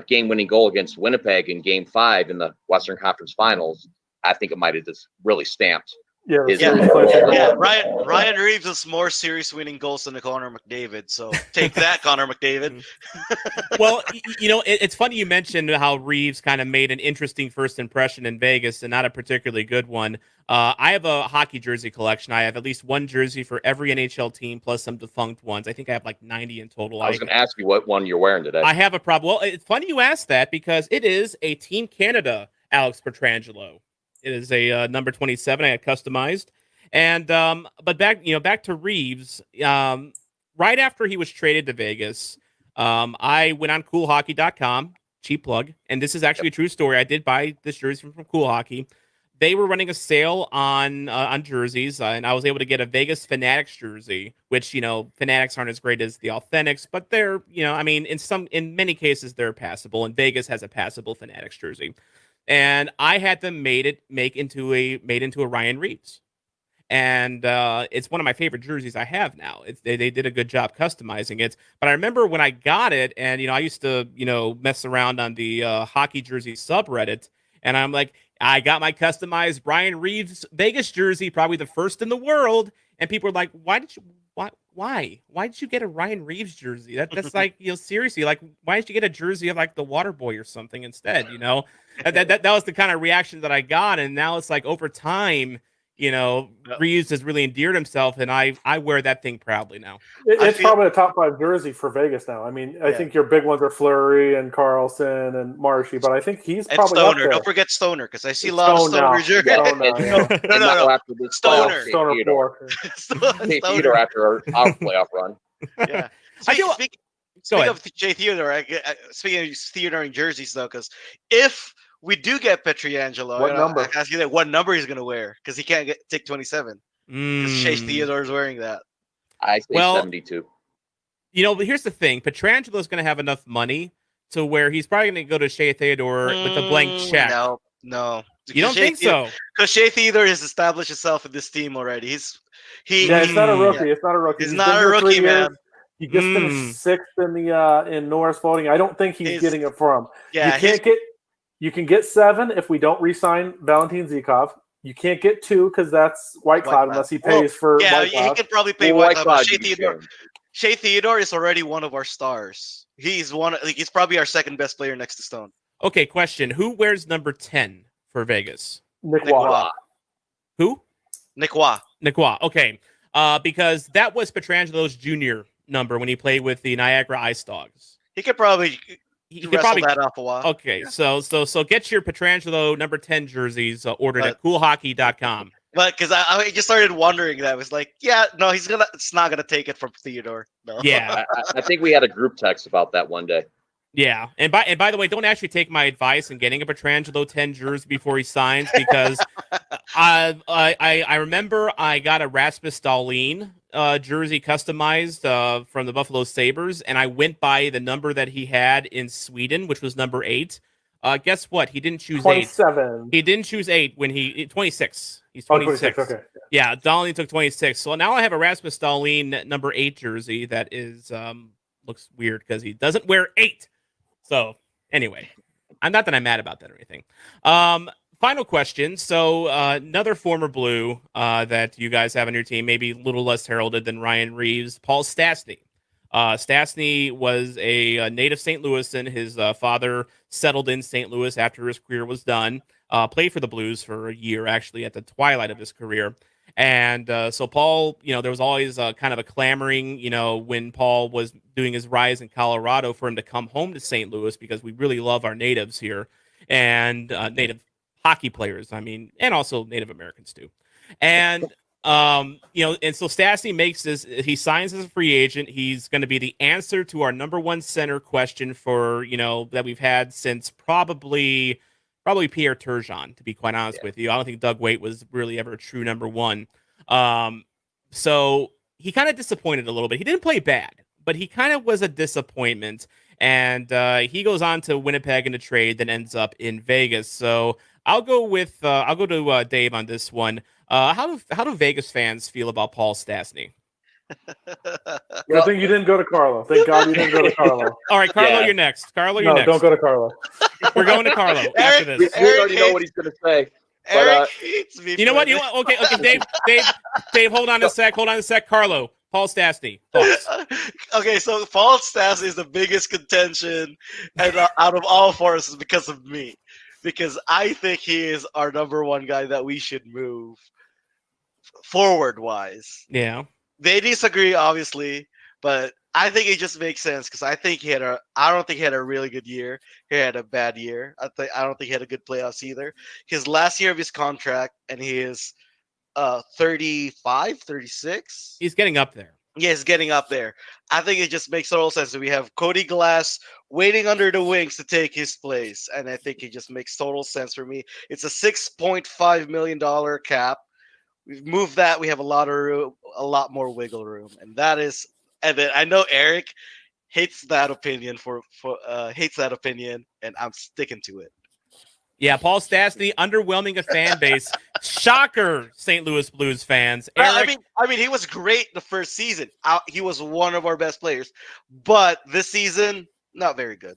game-winning goal against Winnipeg in Game 5 in the Western Conference Finals, I think it might have just really stamped. Ryan Reeves is more serious winning goals than Connor McDavid. So take that, Connor McDavid. Well, it's funny you mentioned how Reeves kind of made an interesting first impression in Vegas and not a particularly good one. I have a hockey jersey collection. I have at least one jersey for every NHL team plus some defunct ones. I think I have like 90 in total. I was going to ask you what one you're wearing today. I have a problem. Well, it's funny you asked that because it is a Team Canada Alex Pietrangelo. It is a number 27. I had customized, and but back to Reeves. Right after he was traded to Vegas, I went on CoolHockey.com, cheap plug, and this is actually a true story. I did buy this jersey from Cool Hockey. They were running a sale on jerseys, and I was able to get a Vegas Fanatics jersey, which Fanatics aren't as great as the Authentics, but they're in many cases they're passable, and Vegas has a passable Fanatics jersey. And I had them made into a Ryan Reeves, and it's one of my favorite jerseys I have now. They did a good job customizing it. But I remember when I got it, and I used to mess around on the hockey jersey subreddit, and I'm like, I got my customized Ryan Reeves Vegas jersey, probably the first in the world, and people were like, why did you get a Ryan Reeves jersey? That's like, seriously, like, why did you get a jersey of like the Water Boy or something instead? That was the kind of reaction that I got. And now it's like over time, Reeves has really endeared himself, and I wear that thing proudly now. It's probably a top 5 jersey for Vegas now. I mean, I think your big ones are Fleury and Carlson and Marshy, but I think he's probably Stoner. up there. Don't forget Stoner, because I see a lot of Stoner jerseys. No. After the Stoner. Theodore after our playoff run. Yeah. Speaking of Jay Theodore, speaking of Theodore in jerseys, though, because if we do get Pietrangelo, what number? I ask you that, what number he's going to wear, because he can't take 27. Because Shea Theodore is wearing that. I say 72. But here's the thing: Pietrangelo is going to have enough money to where he's probably going to go to Shea Theodore with a blank check. No. You don't think so? Because Shea Theodore has established himself in this team already. It's not a rookie. Yeah. It's not a rookie. He's not a rookie, man. He just finished 6th in the in Norris voting. I don't think he's getting it from. Yeah, you can get 7 if we don't re-sign Valentin Zykov. You can't get 2 because that's White Cloud unless he pays for White Cloud. He can probably pay White Cloud. Shea Theodore is already one of our stars. He's probably our second best player next to Stone. Okay, question: who wears number 10 for Vegas? Nick Waugh. Who? Nick Waugh. Okay, because that was Petrangelo's junior number when he played with the Niagara Ice Dogs. He could probably that off a while. Okay, so get your Pietrangelo number 10 jerseys ordered at CoolHockey.com. But because I just started wondering that, I was like, it's not gonna take it from Theodore. No. Yeah, I think we had a group text about that one day. Yeah, and by the way, don't actually take my advice in getting a Pietrangelo 10 jersey before he signs, because I remember I got a Rasmus Dahlin jersey customized from the Buffalo Sabres, and I went by the number that he had in Sweden, which was number 8. Guess what? He didn't choose 27. 8. He didn't choose 8 when 26. He's 26. 26. Okay. Yeah, Dahlin took 26. So now I have a Rasmus Dahlin number 8 jersey that is looks weird because he doesn't wear 8. So anyway, I'm not that I'm mad about that or anything. Final question. So another former Blue that you guys have on your team, maybe a little less heralded than Ryan Reeves, Paul Stastny. Stastny was a native St. Louisan. His father settled in St. Louis after his career was done. Played for the Blues for a year, actually, at the twilight of his career. And so Paul, there was always kind of a clamoring, when Paul was doing his rise in Colorado for him to come home to St. Louis, because we really love our natives here. and Native hockey players. I mean, and also Native Americans too. And and so Stastny makes this. He signs as a free agent. He's going to be the answer to our number one center question for that we've had since probably Pierre Turgeon. To be quite honest with you, I don't think Doug Waite was really ever a true number one. So he kind of disappointed a little bit. He didn't play bad, but he kind of was a disappointment. And he goes on to Winnipeg in a trade that ends up in Vegas. So I'll go to Dave on this one. How do Vegas fans feel about Paul Stastny? Good thing you didn't go to Karlo. Thank God you didn't go to Karlo. All right, Karlo, you're next. Karlo, you're No, next. don't go to Karlo. We're going to Karlo after this. We already know what he's going to say. Eric hates me. You know what? Okay, Dave, hold on a sec. Karlo, Paul Stastny. Thoughts? Okay, so Paul Stastny is the biggest contention and out of all forces because of me. Because I think he is our number one guy that we should move forward-wise. Yeah. They disagree, obviously, but I think it just makes sense because I don't think he had a really good year. He had a bad year. I don't think he had a good playoffs either. His last year of his contract, and he is 35, 36. He's getting up there. Yeah, he's getting up there. I think it just makes total sense that we have Cody Glass waiting under the wings to take his place, and I think it just makes total sense for me. It's a $6.5 million cap. We've moved that. We have a lot more wiggle room, and that is. And then I know Eric hates that opinion and I'm sticking to it. Yeah, Paul Stastny underwhelming a fan base. Shocker, St. Louis Blues fans. Eric, I mean, he was great the first season. He was one of our best players, but this season, not very good.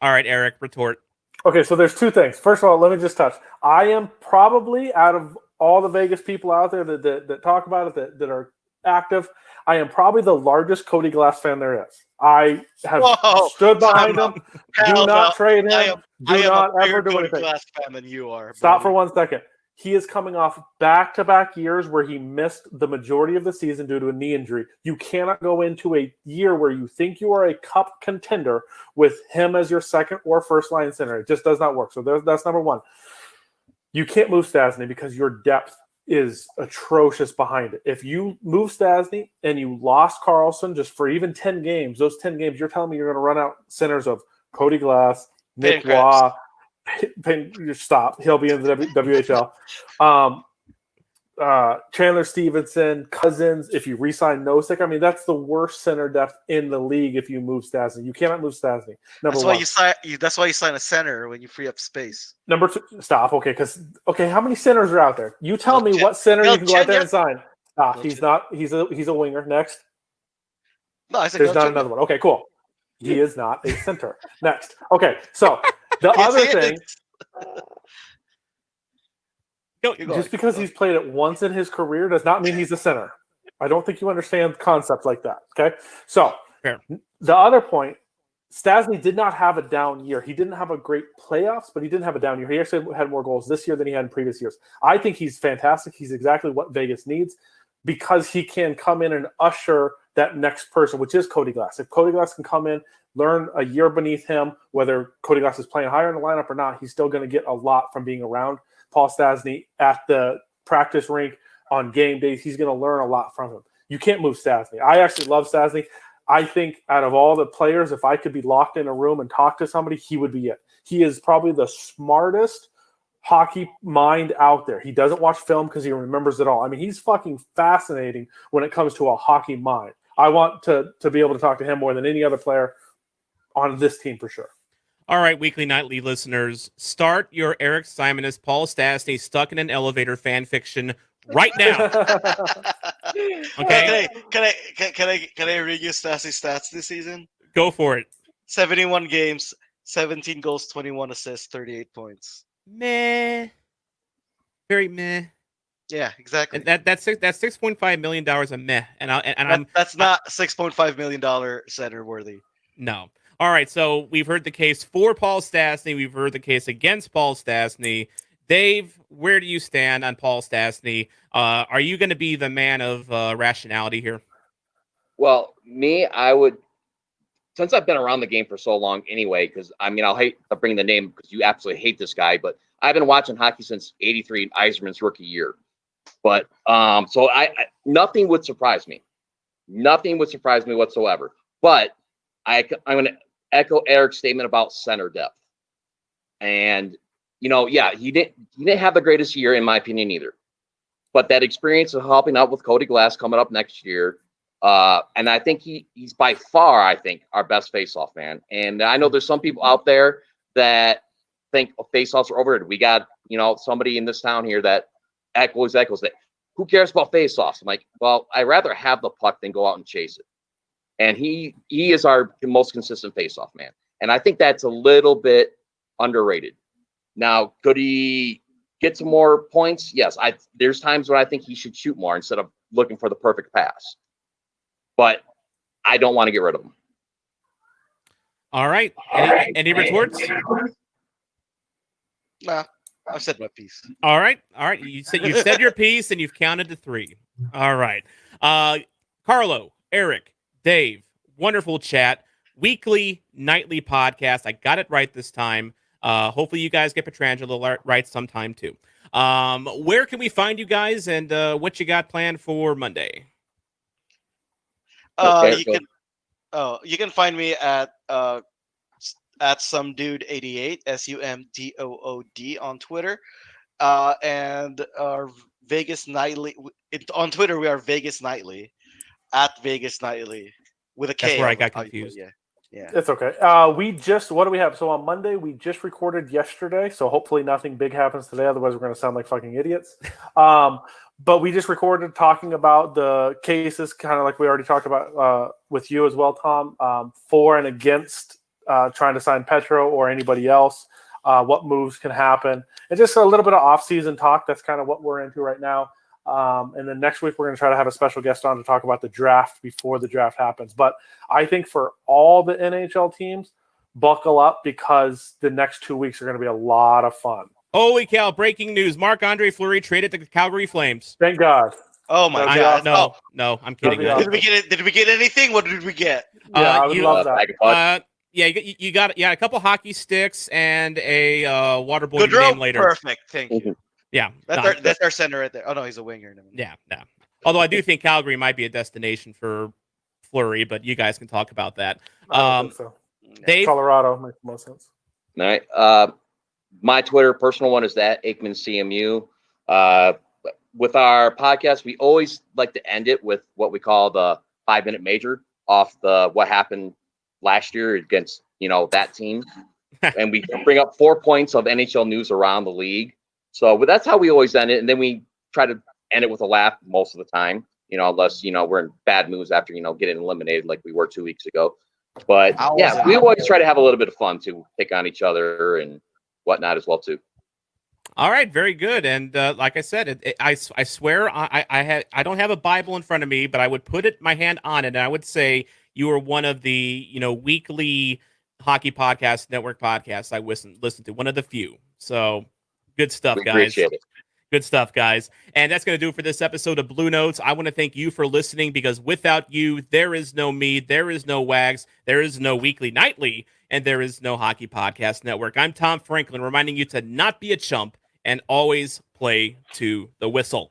All right, Eric, retort. Okay, so there's two things. First of all, let me just touch. I am probably, out of all the Vegas people out there that talk about it, that are active, I am probably the largest Cody Glass fan there is. I have stood behind him. Do not trade him. Do not ever do anything. Glass fan than you are. Stop for 1 second. He is coming off back-to-back years where he missed the majority of the season due to a knee injury. You cannot go into a year where you think you are a cup contender with him as your second or first line center. It just does not work. So that's number one. You can't move Stastny because your depth is atrocious behind it. If you move Stastny and you lost Karlsson just for even 10 games, those 10 games, you're telling me you're going to run out centers of Cody Glass, Nick Waugh. Stop. He'll be in the WHL. Chandler Stevenson, Cousins. If you re-sign Nosek, I mean, that's the worst center depth in the league if you move Stastny. You cannot move Stastny. That's why you sign a center when you free up space. Number two, stop. Okay, how many centers are out there? You tell me what center you can go out there and sign. Stop. He's not. He's a winger. Next. No, there's not another one. Okay, cool. He is not a center. Next. Okay, so the other thing. Just because he's played it once in his career does not mean he's a center. I don't think you understand concepts like that. Okay, so the other point, Stastny did not have a down year. He didn't have a great playoffs, but he didn't have a down year. He actually had more goals this year than he had in previous years. I think he's fantastic. He's exactly what Vegas needs because he can come in and usher that next person, which is Cody Glass. If Cody Glass can come in, learn a year beneath him, whether Cody Glass is playing higher in the lineup or not, he's still going to get a lot from being around Paul Stastny at the practice rink on game days. He's going to learn a lot from him. You can't move Stastny. I actually love Stastny. I think out of all the players, if I could be locked in a room and talk to somebody, he would be it. He is probably the smartest hockey mind out there. He doesn't watch film because he remembers it all. I mean, he's fucking fascinating when it comes to a hockey mind. I want to be able to talk to him more than any other player on this team for sure. All right, Weekly Nightly listeners, start your Eric Simonis, Paul Stastny stuck in an elevator fan fiction right now. Okay. Can I read you Stastny's stats this season? Go for it. 71 games, 17 goals, 21 assists, 38 points. Meh. Very meh. Yeah, exactly. And that's $6.5 million a meh. That's not $6.5 million center worthy. No. All right, so we've heard the case for Paul Stastny. We've heard the case against Paul Stastny. Dave, where do you stand on Paul Stastny? Are you going to be the man of rationality here? Well, me, I would since I've been around the game for so long anyway, because I mean, I'll hate to bring the name because you absolutely hate this guy, but I've been watching hockey since '83, Yzerman's rookie year. But so I nothing would surprise me. Nothing would surprise me whatsoever. But I'm going to echo Eric's statement about center depth. And, you know, yeah, he didn't have the greatest year, in my opinion, either. But that experience of helping out with Cody Glass coming up next year, and I think he's by far, I think, our best faceoff man. And I know there's some people out there that think faceoffs are overrated. We got, you know, somebody in this town here that echoes that. Who cares about faceoffs? I'm like, well, I'd rather have the puck than go out and chase it. And he is our most consistent faceoff man. And I think that's a little bit underrated. Now, could he get some more points? Yes. There's times when I think he should shoot more instead of looking for the perfect pass. But I don't want to get rid of him. All right. Any retorts? Nah, I've said my piece. All right. You've said your piece and you've counted to 3. All right. Karlo, Erik, Dave, wonderful chat. Weekly, nightly podcast. I got it right this time. Hopefully you guys get Pietrangelo right sometime too. Where can we find you guys and what you got planned for Monday? You can find me at somedude88 SUMDOOD on Twitter, and our Vegas Nightly on Twitter. We are Vegas Nightly at Vegas Nightly with a K. That's where I got confused. Yeah, it's okay. What do we have? So on Monday we just recorded yesterday, so hopefully nothing big happens today. Otherwise, we're going to sound like fucking idiots. But we just recorded talking about the cases, kind of like we already talked about with you as well, Tom, for and against trying to sign Petro or anybody else, what moves can happen, and just a little bit of off-season talk. That's kind of what we're into right now. And then next week, we're going to try to have a special guest on to talk about the draft before the draft happens. But I think for all the NHL teams, buckle up because the next 2 weeks are going to be a lot of fun. Holy cow, breaking news. Marc-Andre Fleury traded to the Calgary Flames. Thank God. Oh, my God. No, I'm kidding. Did we get anything? What did we get? Yeah, I would love that. You got a couple hockey sticks and a water boy name later. Perfect. Thank you. Yeah. That's our center right there. Oh, no, he's a winger. Yeah. Although I do think Calgary might be a destination for Fleury, but you guys can talk about that. I don't think so. Dave? Colorado makes the most sense. All right. My Twitter personal one is that Aikman CMU. With our podcast, we always like to end it with what we call the 5-minute major off the what happened last year against that team, and we bring up 4 points of NHL news around the league. So, but that's how we always end it, and then we try to end it with a laugh most of the time. Unless we're in bad moods after getting eliminated like we were 2 weeks ago. But yeah, we always try to have a little bit of fun to pick on each other and whatnot as well too. All right, very good. And like I said, I swear I don't have a Bible in front of me, but I would put my hand on it, and I would say you are one of the weekly hockey podcast network podcasts I listen to, one of the few. So good stuff, guys. Appreciate it. Good stuff, guys. And that's going to do it for this episode of Blue Notes. I want to thank you for listening because without you, there is no me, there is no Wags, there is no Weekly Nightly, and there is no Hockey Podcast Network. I'm Tom Franklin, reminding you to not be a chump and always play to the whistle.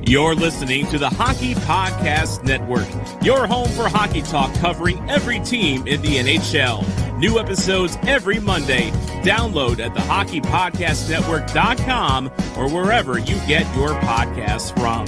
You're listening to the Hockey Podcast Network, your home for hockey talk covering every team in the NHL. New episodes every Monday. Download at thehockeypodcastnetwork.com or wherever you get your podcasts from.